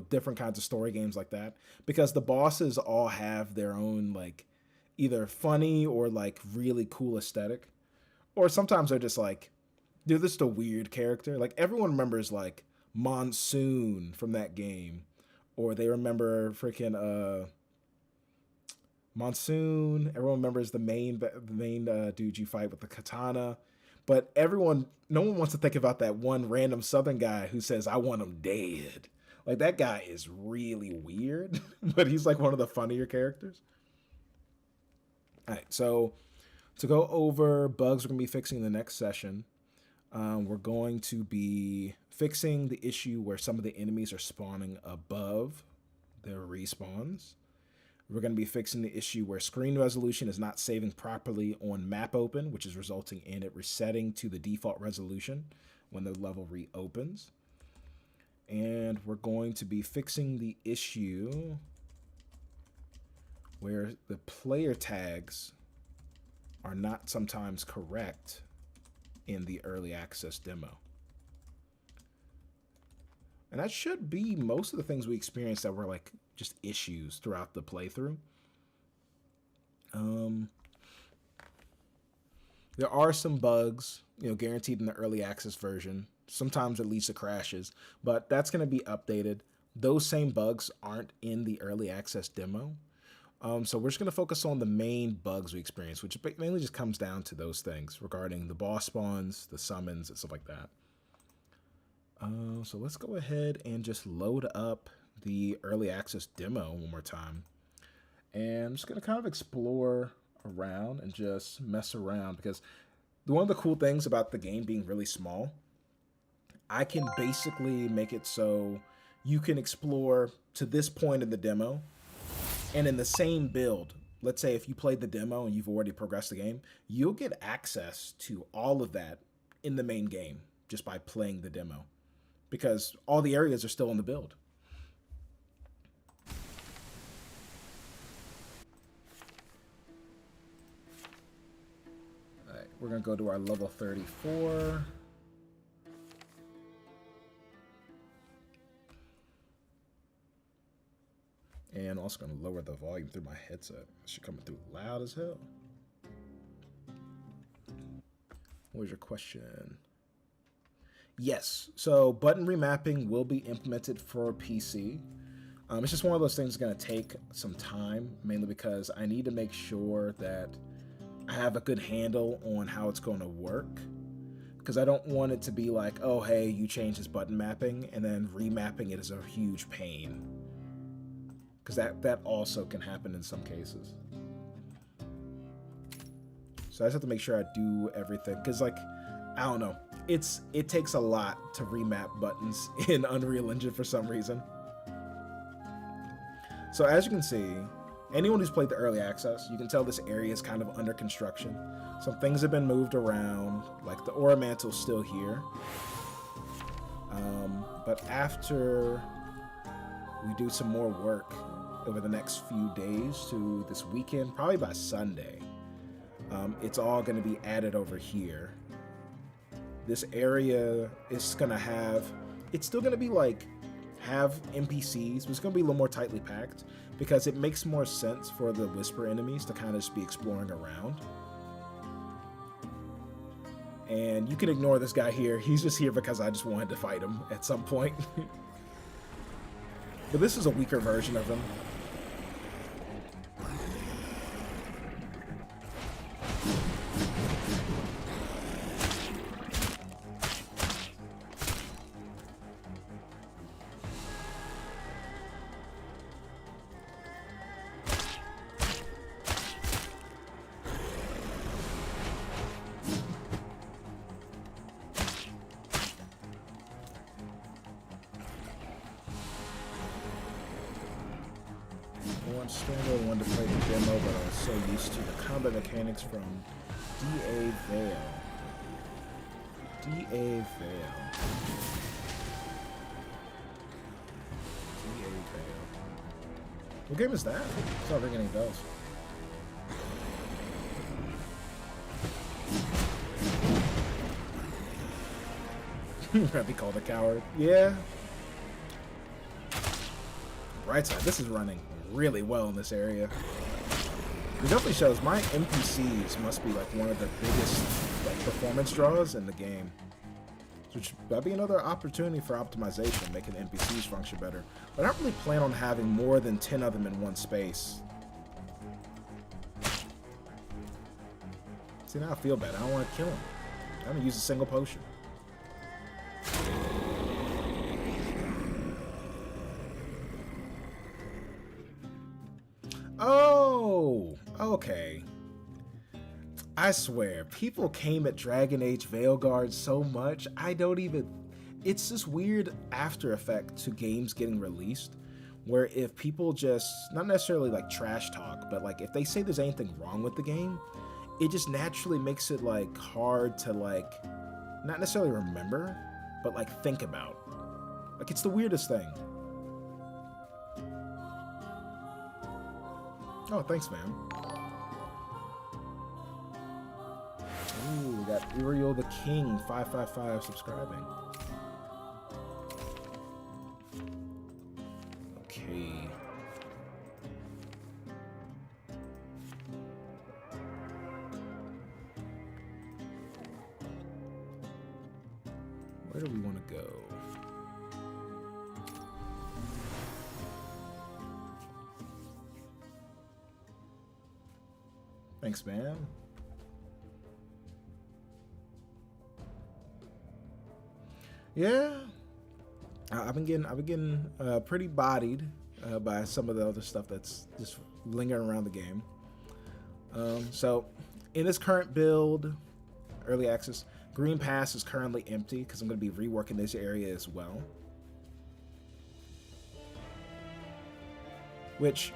different kinds of story games like that, because the bosses all have their own like either funny or like really cool aesthetic, or sometimes they're just a weird character. Like everyone remembers like Monsoon from that game, or they remember freaking Monsoon. Everyone remembers the main dude you fight with the katana, but no one wants to think about that one random Southern guy who says, "I want him dead." Like that guy is really weird, but he's like one of the funnier characters. All right, so to go over bugs we're gonna be fixing in the next session, we're going to be fixing the issue where some of the enemies are spawning above their respawns. We're going to be fixing the issue where screen resolution is not saving properly on map open, which is resulting in it resetting to the default resolution when the level reopens. And we're going to be fixing the issue where the player tags are not sometimes correct in the early access demo. And that should be most of the things we experienced that were like just issues throughout the playthrough. There are some bugs, guaranteed in the early access version. Sometimes it leads to crashes, but that's going to be updated. Those same bugs aren't in the early access demo. So we're just going to focus on the main bugs we experienced, which mainly just comes down to those things regarding the boss spawns, the summons, and stuff like that. So let's go ahead and just load up the early access demo one more time. And I'm just going to kind of explore around and just mess around, because one of the cool things about the game being really small, I can basically make it so you can explore to this point in the demo, and in the same build, let's say if you played the demo and you've already progressed the game, you'll get access to all of that in the main game just by playing the demo, because all the areas are still in the build. All right, we're going to go to our level 34. And I'm also going to lower the volume through my headset. It should come through loud as hell. What was your question? Yes, so button remapping will be implemented for PC. It's just one of those things that's going to take some time, mainly because I need to make sure that I have a good handle on how it's going to work. Because I don't want it to be like, oh, hey, you changed this button mapping, and then remapping it is a huge pain. Because that also can happen in some cases. So I just have to make sure I do everything. Because, like, I don't know. It takes a lot to remap buttons in Unreal Engine for some reason. So as you can see, anyone who's played the early access, you can tell this area is kind of under construction. Some things have been moved around, like the aura mantle's still here. But after we do some more work over the next few days to this weekend, probably by Sunday, it's all going to be added over here. This area is going to have, it's still going to be like, have NPCs, but it's going to be a little more tightly packed because it makes more sense for the Whisper enemies to kind of just be exploring around. And you can ignore this guy here. He's just here because I just wanted to fight him at some point. But this is a weaker version of him. I wanted to play the demo, but I was so used to the combat mechanics from D.A. Vale. D.A. Vale. D.A. Vale. What game is that? It's not ringing any bells. I'd be called a coward. Yeah. Right side, this is running really well in this area. It definitely shows my NPCs must be like one of the biggest like performance draws in the game. Which that'd be another opportunity for optimization, making NPCs function better. But I don't really plan on having more than 10 of them in one space. See, now I feel bad. I don't want to kill him. I'm gonna use a single potion. Oh, okay. I swear, people came at Dragon Age Veilguard so much, I don't even... It's this weird after effect to games getting released, where if people just, not necessarily like trash talk, but like if they say there's anything wrong with the game, it just naturally makes it like hard to like, not necessarily remember, but like think about. Like it's the weirdest thing. Oh, thanks, man. Ooh, we got Uriel the King, 555 subscribing. Okay. Where do we want to go? Thanks, man. Yeah, I've been getting pretty bodied by some of the other stuff that's just lingering around the game. So, in this current build, early access, Green Pass is currently empty because I'm going to be reworking this area as well. Which,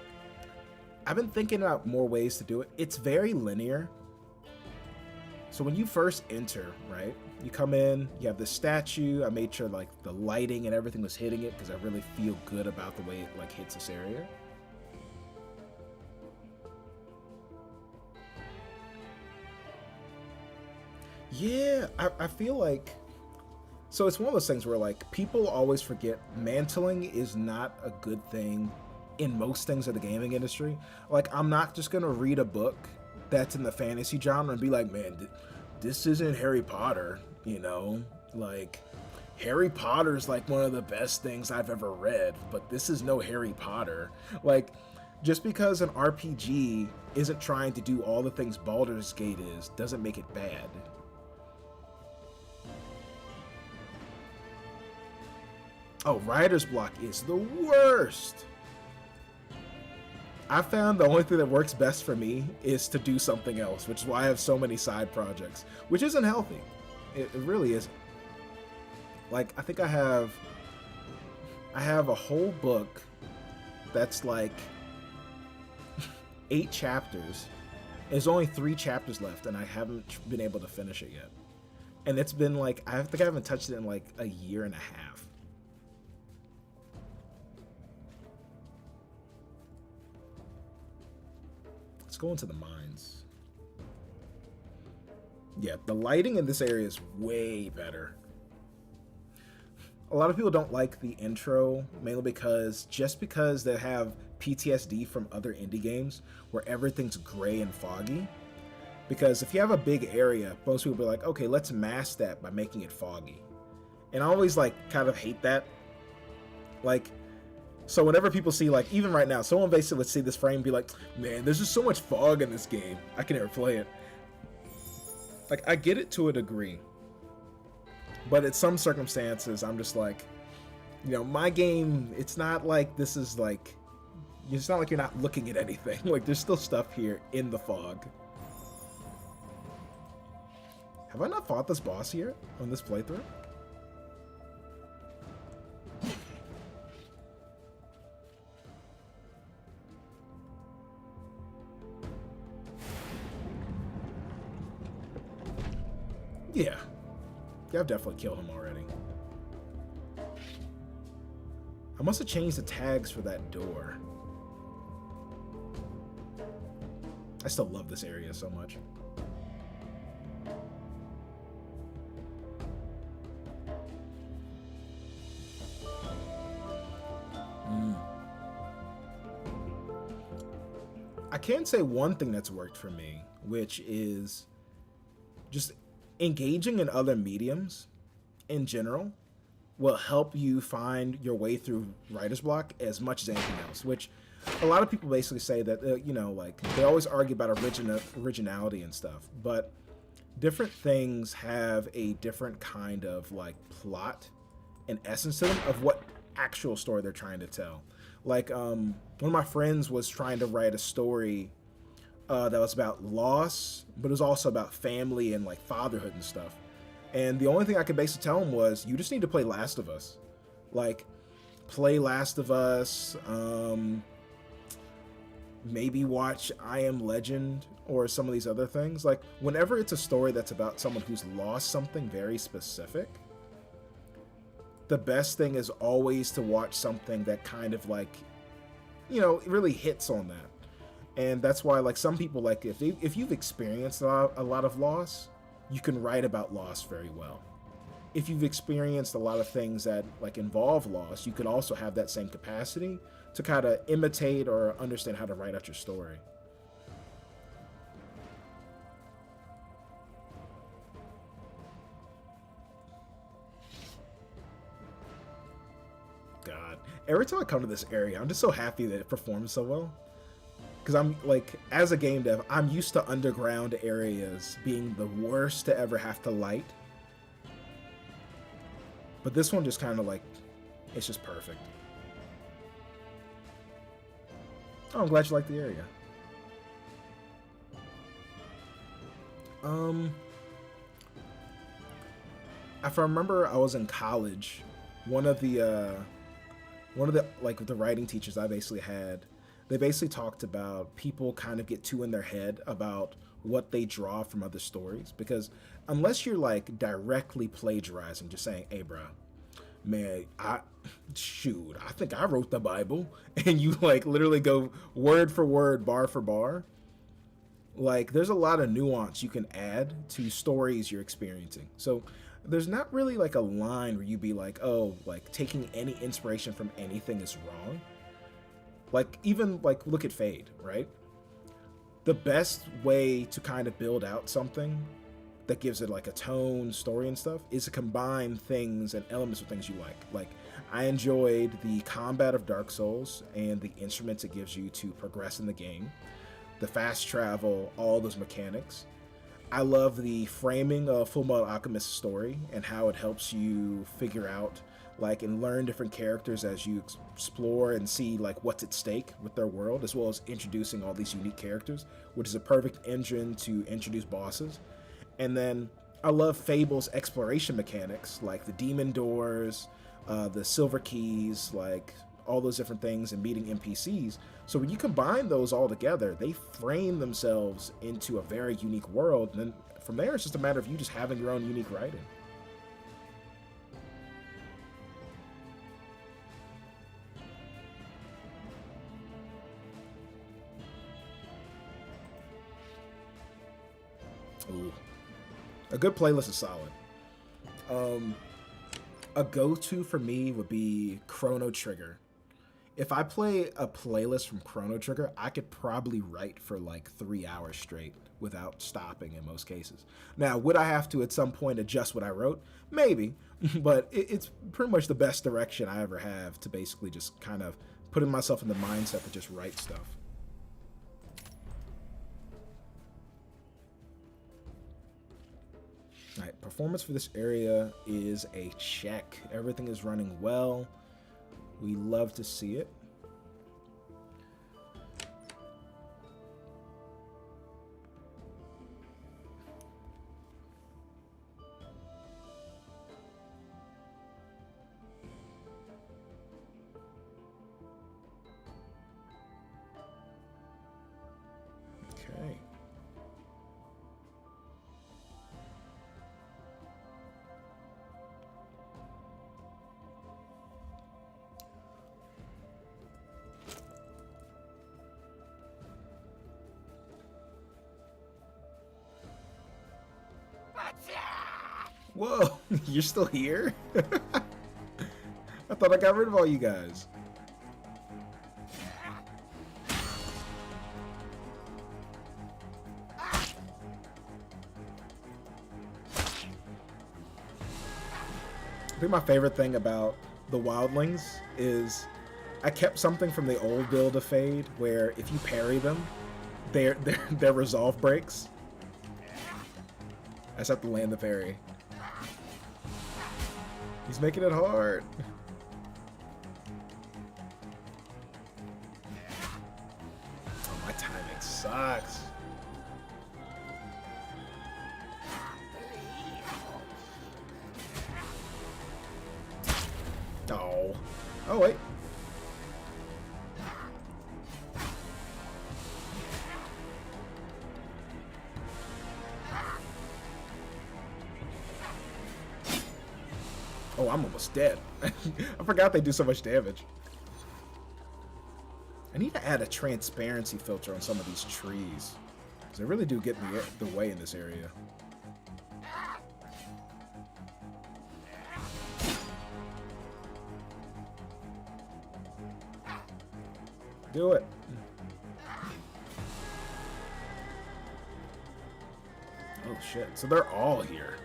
I've been thinking about more ways to do it. It's very linear. So when you first enter, right, you come in, you have this statue. I made sure like the lighting and everything was hitting it because I really feel good about the way it like hits this area. Yeah, I feel like, so it's one of those things where like people always forget mantling is not a good thing in most things of the gaming industry. Like, I'm not just gonna read a book that's in the fantasy genre and be like, man, this isn't Harry Potter, you know? Like, Harry Potter's like one of the best things I've ever read, but this is no Harry Potter. Like, just because an RPG isn't trying to do all the things Baldur's Gate is, doesn't make it bad. Oh, writer's block is the worst. I found the only thing that works best for me is to do something else, which is why I have so many side projects, which isn't healthy. It really isn't. Like, I think I have a whole book that's like 8 chapters. There's only 3 chapters left, and I haven't been able to finish it yet. And it's been like, I think I haven't touched it in like a year and a half. Let's go into the mines. Yeah, the lighting in this area is way better. A lot of people don't like the intro, mainly because they have PTSD from other indie games where everything's gray and foggy. Because if you have a big area, most people will be like, okay, let's mask that by making it foggy. And I always like kind of hate that. Like, so whenever people see, like, even right now, someone basically would see this frame and be like, man, there's just so much fog in this game. I can never play it. Like, I get it to a degree. But in some circumstances, I'm just like, you know, my game, it's not like this is like, it's not like you're not looking at anything. Like, there's still stuff here in the fog. Have I not fought this boss here on this playthrough? Yeah. Yeah, I've definitely killed him already. I must have changed the tags for that door. I still love this area so much. I can say one thing that's worked for me, which is just engaging in other mediums in general will help you find your way through writer's block as much as anything else, which a lot of people basically say that, you know, like, they always argue about originality and stuff, but different things have a different kind of, like, plot and essence to them of what actual story they're trying to tell. Like, one of my friends was trying to write a story that was about loss, but it was also about family and, like, fatherhood and stuff. And the only thing I could basically tell him was, you just need to play Last of Us. Like, play Last of Us, maybe watch I Am Legend or some of these other things. Like, whenever it's a story that's about someone who's lost something very specific, the best thing is always to watch something that kind of, like, you know, it really hits on that. And that's why, like, some people, like, if you've experienced a lot of loss, you can write about loss very well. If you've experienced a lot of things that, like, involve loss, you could also have that same capacity to kind of imitate or understand how to write out your story. God, every time I come to this area, I'm just so happy that it performs so well. Because I'm, like, as a game dev, I'm used to underground areas being the worst to ever have to light. But this one just kind of, like, it's just perfect. Oh, I'm glad you like the area. If I remember, I was in college. One of the like, the writing teachers I basically had, they basically talked about people kind of get too in their head about what they draw from other stories, because unless you're, like, directly plagiarizing, just saying, hey bro, man, I think I wrote the Bible, and you, like, literally go word for word, bar for bar, like, there's a lot of nuance you can add to stories you're experiencing. So there's not really, like, a line where you be like, oh, like, taking any inspiration from anything is wrong. Like, even, like, look at Fade, right? The best way to kind of build out something that gives it, like, a tone, story, and stuff is to combine things and elements of things you like. Like, I enjoyed the combat of Dark Souls and the instruments it gives you to progress in the game, the fast travel, all those mechanics. I love the framing of Fullmetal Alchemist's story and how it helps you figure out, like, and learn different characters as you explore and see, like, what's at stake with their world, as well as introducing all these unique characters, which is a perfect engine to introduce bosses. And then I love Fable's exploration mechanics, like the demon doors, the silver keys, like all those different things and meeting NPCs. So when you combine those all together, they frame themselves into a very unique world. And then from there, it's just a matter of you just having your own unique writing. Ooh. A good playlist is solid. A go-to for me would be Chrono Trigger. If I play a playlist from Chrono Trigger, I could probably write for like 3 hours straight without stopping in most cases. Now, would I have to at some point adjust what I wrote? Maybe, but it's pretty much the best direction I ever have to basically just kind of putting myself in the mindset to just write stuff. All right, performance for this area is a check. Everything is running well. We love to see it. Okay. Whoa, you're still here? I thought I got rid of all you guys. I think my favorite thing about the wildlings is I kept something from the old build of Fade where if you parry them, their resolve breaks. I just have to land the parry. He's making it hard. Oh, my timing sucks. Oh. Oh, wait. Oh, I'm almost dead. I forgot they do so much damage. I need to add a transparency filter on some of these trees, because they really do get in the way in this area. Do it. Oh shit, so they're all here.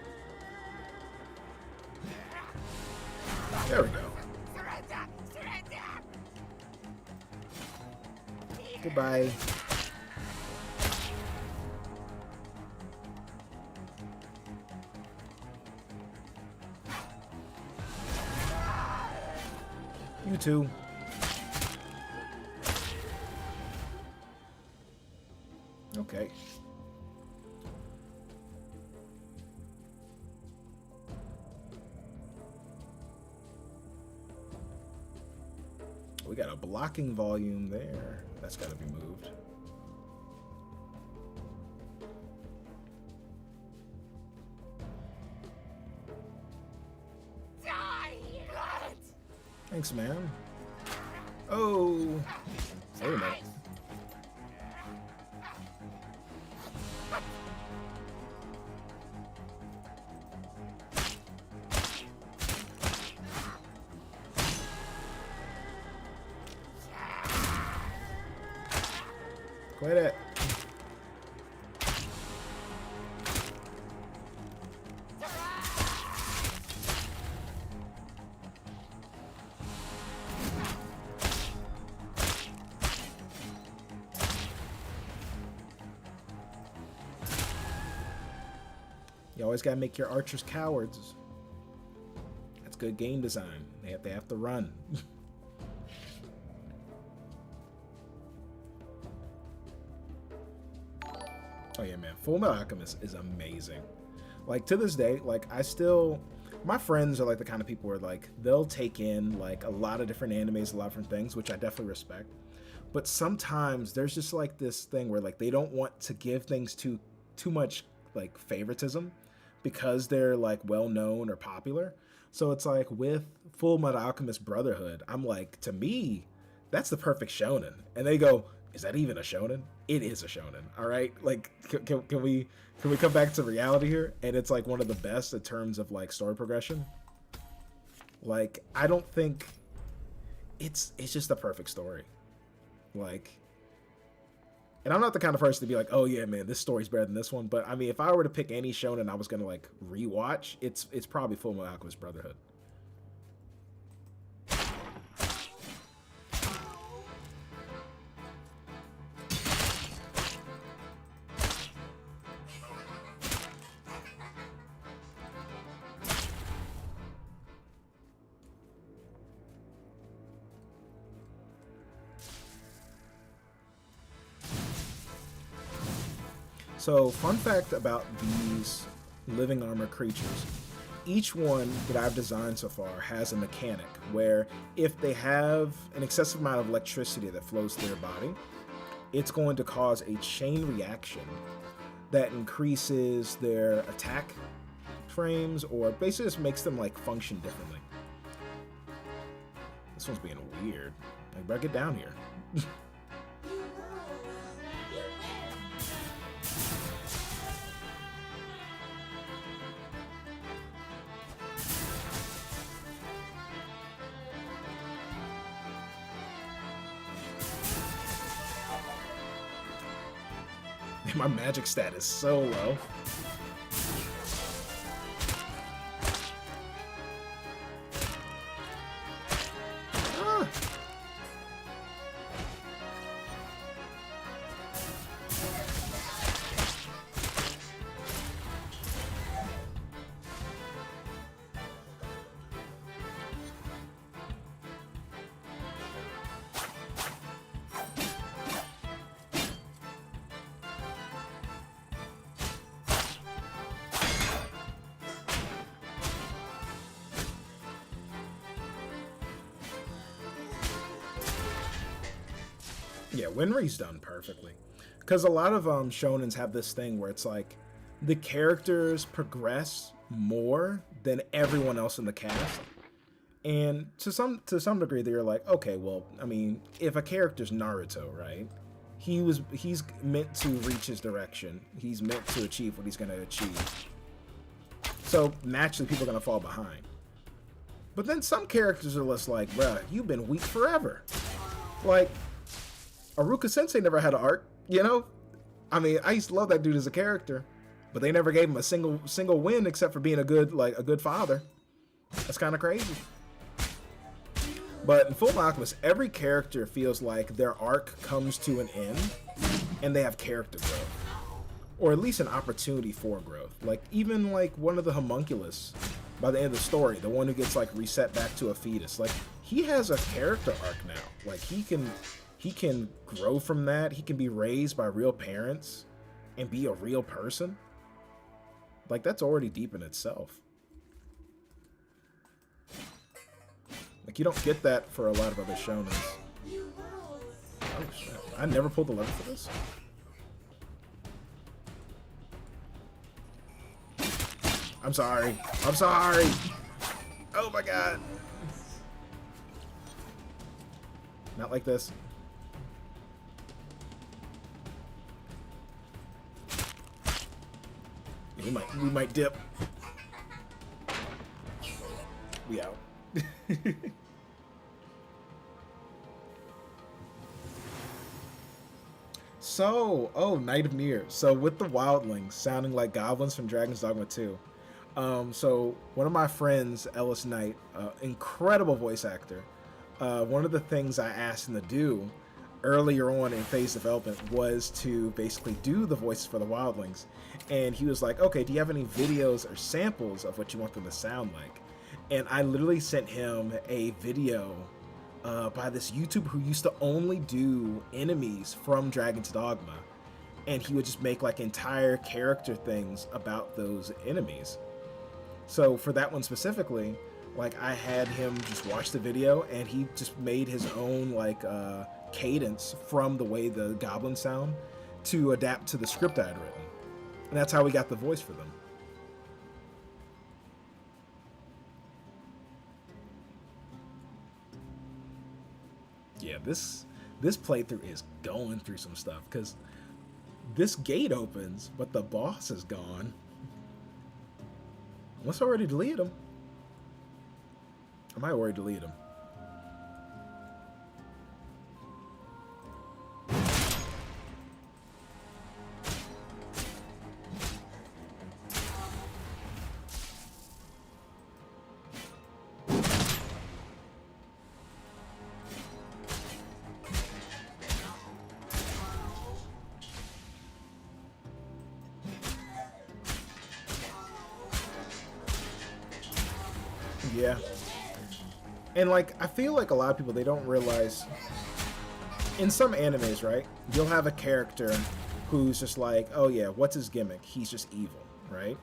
There we go. Goodbye. You too. Okay. We got a blocking volume there. That's got to be moved. Thanks, man. Oh. Wait a minute. Quit it. You always gotta make your archers cowards. That's good game design. They have to run. Oh yeah, man, Full Metal Alchemist is amazing. Like to this day, like I still my friends are like the kind of people where like they'll take in like a lot of different animes, a lot of different things, which I definitely respect. But sometimes there's just like this thing where like they don't want to give things too much like favoritism because they're like well known or popular. So it's like with Full Metal Alchemist Brotherhood, I'm like, to me, that's the perfect shonen. And they go, is that even a shonen? It is a shonen. All right, like can we come back to reality here? And it's like one of the best in terms of like story progression. Like I don't think it's just the perfect story. Like, and I'm not the kind of person to be like, oh yeah, man, this story's better than this one. But I mean, if I were to pick any shonen I was gonna like rewatch, it's probably Full Metal Alchemist Brotherhood. So, fun fact about these living armor creatures. Each one that I've designed so far has a mechanic where if they have an excessive amount of electricity that flows through their body, it's going to cause a chain reaction that increases their attack frames or basically just makes them like function differently. This one's being weird. Like, bro, get down here. My magic stat is so low. Ah. Yeah, Winry's done perfectly. Because a lot of shonens have this thing where it's like the characters progress more than everyone else in the cast. And to some degree, they're like, okay, well, I mean, if a character's Naruto, right? He's meant to reach his direction. He's meant to achieve what he's going to achieve. So naturally, people are going to fall behind. But then some characters are just like, bruh, you've been weak forever. Like, Aruka Sensei never had an arc, you know? I mean, I used to love that dude as a character, but they never gave him a single win except for being a good father. That's kind of crazy. But in Full Metal Alchemist, every character feels like their arc comes to an end and they have character growth. Or at least an opportunity for growth. Like, even like one of the homunculus by the end of the story, the one who gets like reset back to a fetus, like he has a character arc now. Like he can grow from that. He can be raised by real parents and be a real person. Like, that's already deep in itself. Like, you don't get that for a lot of other shonens. Oh, shit. I never pulled the lever for this. I'm sorry. I'm sorry. Oh, my God. Not like this. We might dip. We out. So, Night of Near. So with the wildlings sounding like goblins from Dragon's Dogma 2. So one of my friends, Ellis Knight, incredible voice actor. One of the things I asked him to do earlier on in phase development was to basically do the voices for the wildlings. And he was like, okay, do you have any videos or samples of what you want them to sound like? And I literally sent him a video by this YouTuber who used to only do enemies from Dragon's Dogma. And he would just make like entire character things about those enemies. So for that one specifically, like I had him just watch the video and he just made his own like cadence from the way the goblins sound to adapt to the script I had written. And that's how we got the voice for them. Yeah, this playthrough is going through some stuff because this gate opens, but the boss is gone. Let's already delete him. I might already delete him. Yeah. And like I feel like a lot of people, they don't realize in some animes, right? You'll have a character who's just like, oh yeah, what's his gimmick? He's just evil, right?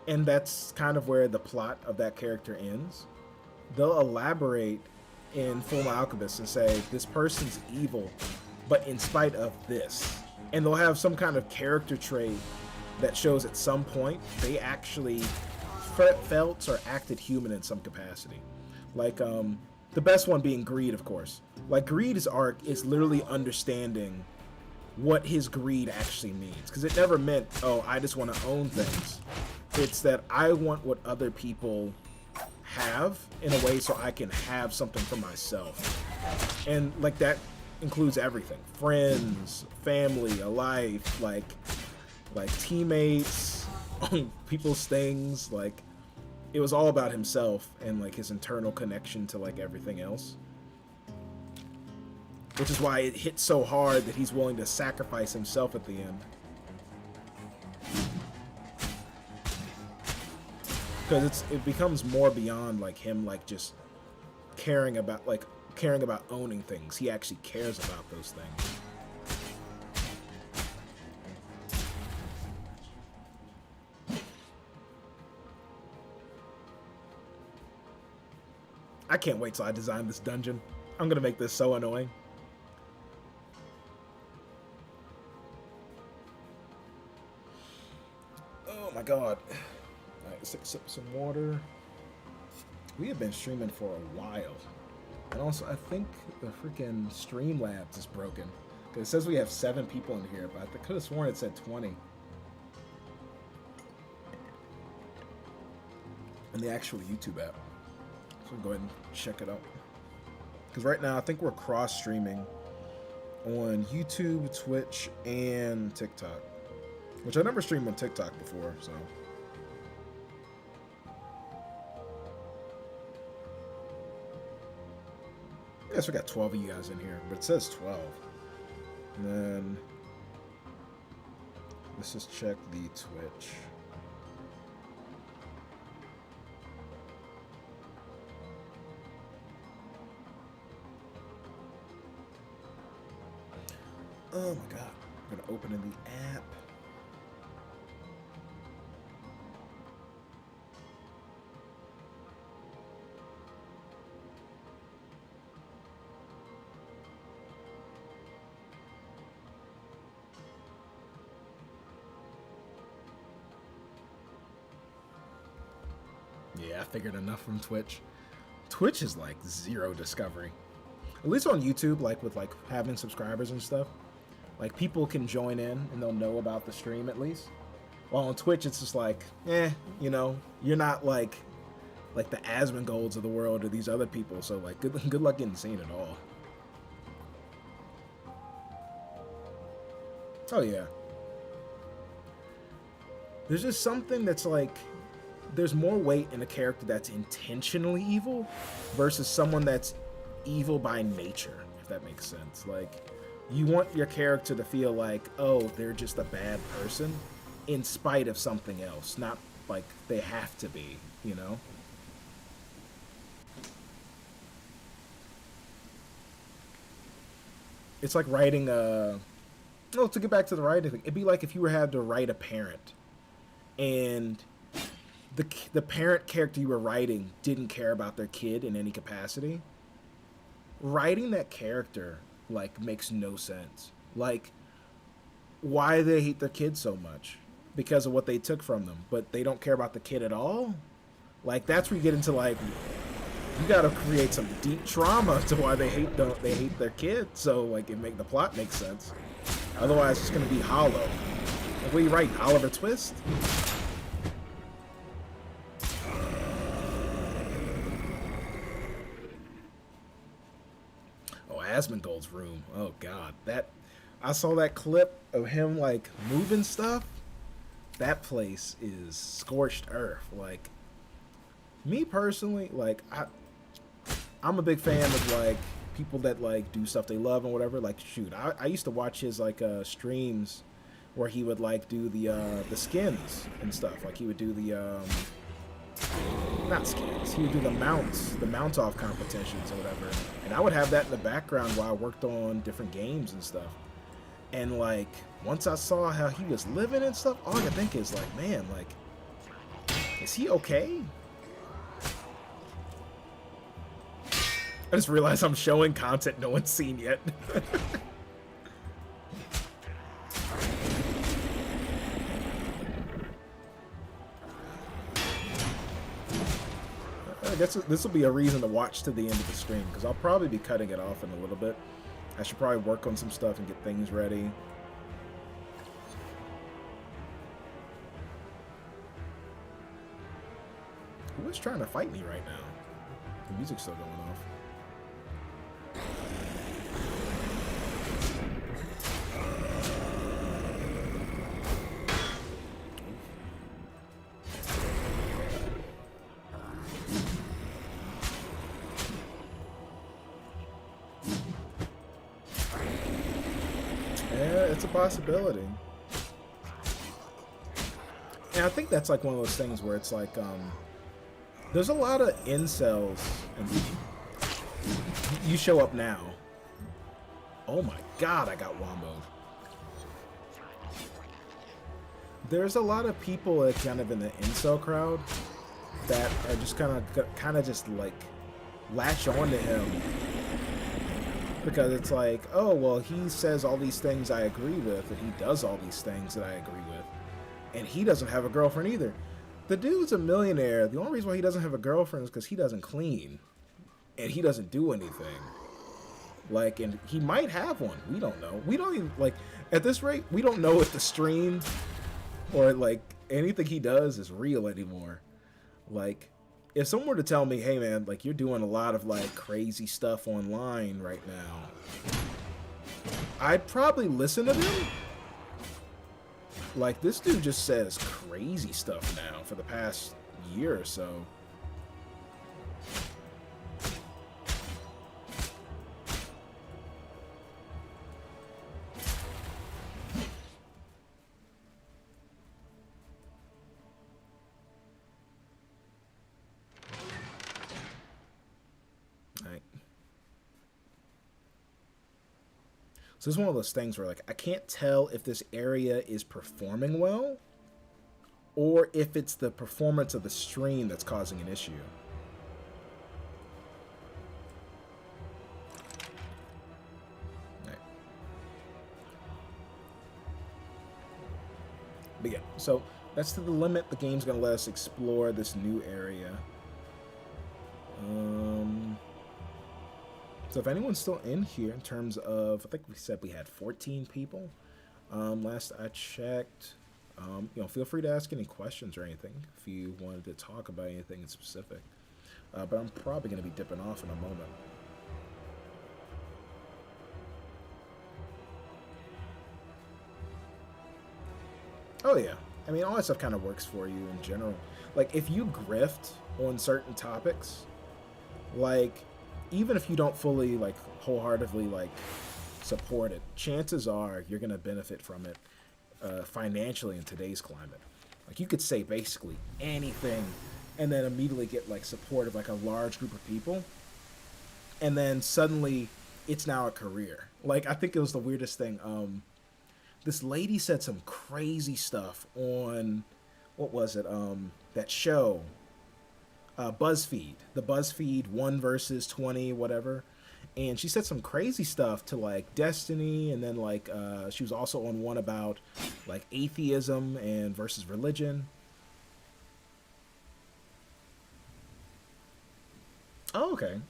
And that's kind of where the plot of that character ends. They'll elaborate in Full Alchemist and say this person's evil, but in spite of this. And they'll have some kind of character trait that shows at some point they actually felt or acted human in some capacity. Like the best one being Greed, of course. Like Greed's arc is literally understanding what his greed actually means, because it never meant, oh, I just want to own things. It's that I want what other people have in a way so I can have something for myself. And like that includes everything: friends, family, a life, like teammates, people's things. Like it was all about himself and like his internal connection to like everything else. Which is why it hits so hard that he's willing to sacrifice himself at the end. Because it becomes more beyond like him like just caring about owning things. He actually cares about those things. I can't wait till I design this dungeon. I'm gonna make this so annoying. Oh my god. Alright, let's sip some water. We have been streaming for a while. And also, I think the freaking Streamlabs is broken. Because it says we have 7 people in here, but I could have sworn it said 20. In the actual YouTube app. So we'll go ahead and check it out. Because right now, I think we're cross-streaming on YouTube, Twitch, and TikTok. Which I never streamed on TikTok before, so... Yes, we got 12 of you guys in here, but it says 12. And then... let's just check the Twitch. Oh my god. I'm gonna open in the app. Yeah, I figured enough from Twitch. Twitch is like zero discovery. At least on YouTube, like with like having subscribers and stuff. Like people can join in and they'll know about the stream at least. While on Twitch, it's just like, you know, you're not like the Asmongold's of the world or these other people. So like, good luck getting seen at all. Oh yeah. There's just something that's like, there's more weight in a character that's intentionally evil versus someone that's evil by nature, if that makes sense. Like, you want your character to feel like, oh, they're just a bad person in spite of something else, not like they have to be, you know? It's like writing a... Oh, to get back to the writing thing, it'd be like if you had to write a parent and the parent character you were writing didn't care about their kid in any capacity, writing that character like makes no sense. Like, why they hate their kid so much because of what they took from them, but they don't care about the kid at all. Like, that's where you get into like, you got to create some deep trauma to why they hate their kid, so like it make the plot make sense. Otherwise, it's gonna be hollow. Like, what are you writing, Oliver Twist? Oh, Asmongold's room. Oh God, that I saw that clip of him like moving stuff. That place is scorched earth. Like, me personally, like I'm a big fan of like people that like do stuff they love and whatever. Like, shoot, I used to watch his like streams where he would like do the skins and stuff. Like, he would do the not skins. He would do the mount off competitions or whatever. And I would have that in the background while I worked on different games and stuff. And like, once I saw how he was living and stuff, all I could think is like, man, like, is he okay? I just realized I'm showing content no one's seen yet. I guess this will be a reason to watch to the end of the stream, because I'll probably be cutting it off in a little bit. I should probably work on some stuff and get things ready. Who is trying to fight me right now? The music's still going off. It's a possibility. And I think that's like one of those things where it's like, there's a lot of incels, and you show up now. Oh my God, I got womboed. There's a lot of people kind of in the incel crowd that are just kind of just like latch on to him. Because it's like, oh, well, he says all these things I agree with, and he does all these things that I agree with. And he doesn't have a girlfriend either. The dude's a millionaire. The only reason why he doesn't have a girlfriend is because he doesn't clean. And he doesn't do anything. Like, and he might have one. We don't know. We don't even, like, at this rate, we don't know if the stream or, like, anything he does is real anymore. Like, if someone were to tell me, hey man, like, you're doing a lot of like crazy stuff online right now, I'd probably listen to them. Like, this dude just says crazy stuff now for the past year or so. So it's one of those things where, like, I can't tell if this area is performing well or if it's the performance of the stream that's causing an issue. Right. But yeah, so that's to the limit. The game's going to let us explore this new area. So if anyone's still in here, in terms of, I think we said we had 14 people. Last I checked, you know, feel free to ask any questions or anything if you wanted to talk about anything in specific. But I'm probably going to be dipping off in a moment. Oh yeah, I mean, all that stuff kind of works for you in general. Like, if you grift on certain topics, like, even if you don't fully, like, wholeheartedly, like, support it, chances are you're going to benefit from it financially in today's climate. Like, you could say basically anything and then immediately get, like, support of, like, a large group of people. And then suddenly it's now a career. Like, I think it was the weirdest thing. This lady said some crazy stuff on, what was it? That show, BuzzFeed, the BuzzFeed 1 versus 20, whatever. And she said some crazy stuff to like Destiny, and then like she was also on one about like atheism and versus religion. Oh, okay.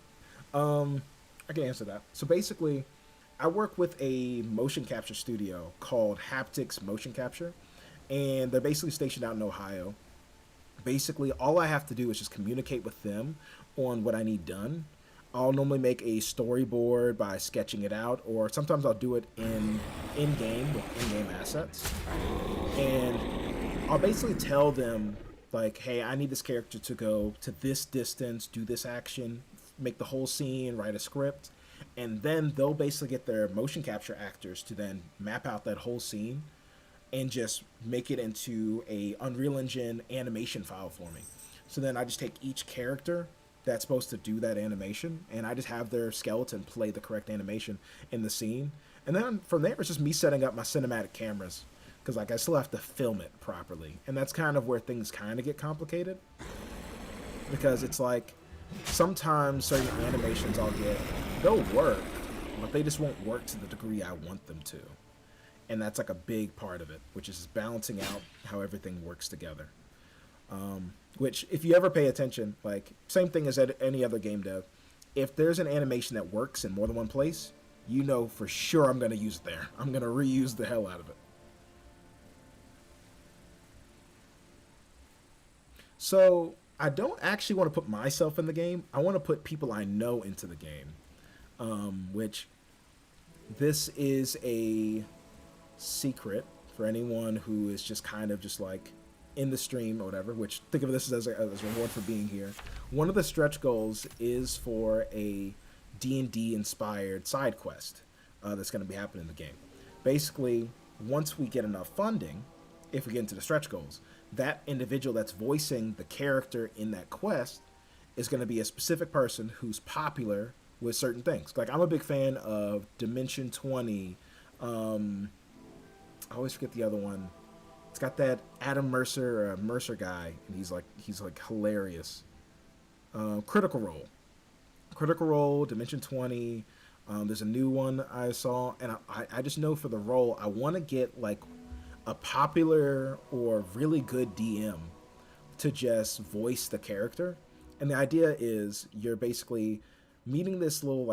I can answer that. So basically, I work with a motion capture studio called Haptics Motion Capture, and they're basically stationed out in Ohio. Basically, all I have to do is just communicate with them on what I need done. I'll normally make a storyboard by sketching it out, or sometimes I'll do it in game with in-game assets, and I'll basically tell them like, "Hey, I need this character to go to this distance, do this action, make the whole scene, write a script." And then they'll basically get their motion capture actors to then map out that whole scene and just make it into a Unreal Engine animation file for me. So then I just take each character that's supposed to do that animation, and I just have their skeleton play the correct animation in the scene. And then from there, it's just me setting up my cinematic cameras, because like I still have to film it properly, and that's kind of where things kind of get complicated, because it's like sometimes certain animations they'll work, but they just won't work to the degree I want them to. And that's like a big part of it, which is balancing out how everything works together. Which, if you ever pay attention, like same thing as at any other game dev, if there's an animation that works in more than one place, you know for sure I'm going to use it there. I'm going to reuse the hell out of it. So I don't actually want to put myself in the game. I want to put people I know into the game, which this is a secret for anyone who is just kind of just like in the stream or whatever, which think of this as a reward for being here. One of the stretch goals is for a D&D inspired side quest that's going to be happening in the game. Basically, once we get enough funding, if we get into the stretch goals, that individual that's voicing the character in that quest is going to be a specific person who's popular with certain things. Like, I'm a big fan of Dimension 20. I always forget the other one. It's got that Adam Mercer guy, and he's like hilarious. Critical Role, Dimension 20. There's a new one I saw, and I just know for the role I want to get like a popular or really good DM to just voice the character. And the idea is you're basically meeting this little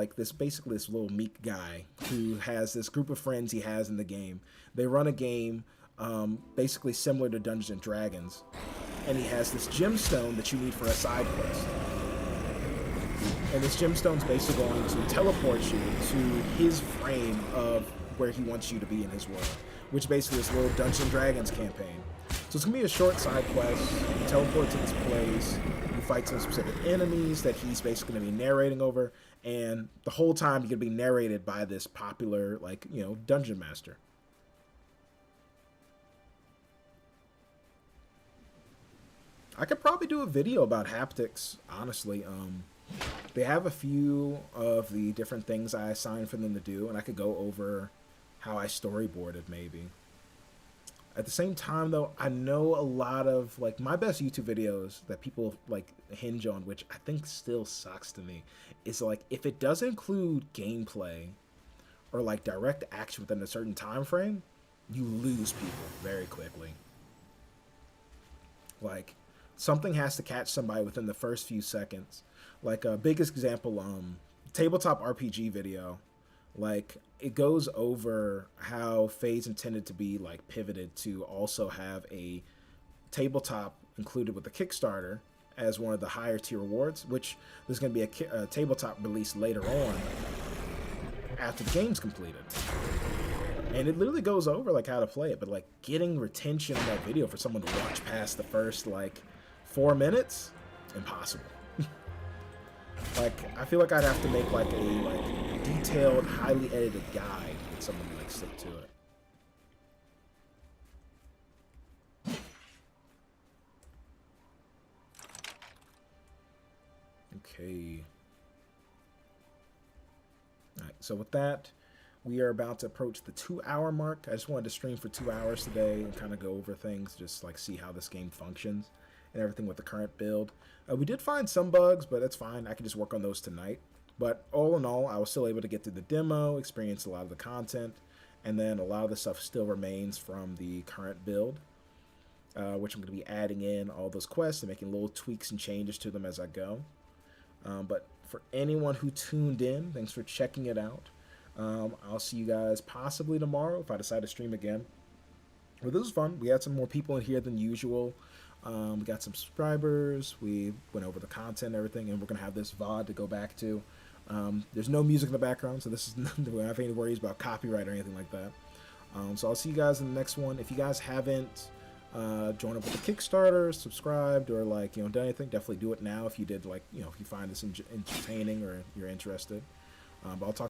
meek guy who has this group of friends he has in the game. They run a game basically similar to Dungeons and Dragons, and he has this gemstone that you need for a side quest. And this gemstone's basically going to teleport you to his frame of where he wants you to be in his world, which basically is a little Dungeons and Dragons campaign. So it's gonna be a short side quest. You teleport to this place, you fight some specific enemies that he's basically gonna be narrating over, and the whole time you're gonna be narrated by this popular, like, dungeon master. I could probably do a video about haptics, honestly. They have a few of the different things I assigned for them to do, and I could go over how I storyboarded maybe. At the same time, though, I know a lot of, like, my best YouTube videos that people, like, hinge on, which I think still sucks to me, is, like, if it doesn't include gameplay or, like, direct action within a certain time frame, you lose people very quickly. Like, something has to catch somebody within the first few seconds. Like, a biggest example, tabletop RPG video. Like, it goes over how Phase intended to be, like, pivoted to also have a tabletop included with the Kickstarter as one of the higher tier rewards, which there's going to be a tabletop release later on after the game's completed. And it literally goes over, like, how to play it, but, like, getting retention in that video for someone to watch past the first, like, 4 minutes, impossible. Like, I feel like I'd have to make, like, a detailed, highly edited guide that someone would, like, stick to it. Okay. Alright, so with that, We are about to approach the 2 hour mark. I just wanted to stream for 2 hours today and kind of go over things, just like see how this game functions and everything with the current build. We did find some bugs, but that's fine. I can just work on those tonight. But all in all, I was still able to get through the demo, experience a lot of the content, and then a lot of the stuff still remains from the current build, which I'm going to be adding in all those quests and making little tweaks and changes to them as I go. But for anyone who tuned in, thanks for checking it out. I'll see you guys possibly tomorrow if I decide to stream again. But this was fun. We had some more people in here than usual. We got some subscribers. We went over the content and everything, and we're going to have this VOD to go back to. There's no music in the background, so this is we don't have any worries about copyright or anything like that. So I'll see you guys in the next one. If you guys haven't joined up with the Kickstarter, subscribed, or like done anything, definitely do it now. If you did, like if you find this entertaining or you're interested. But I'll talk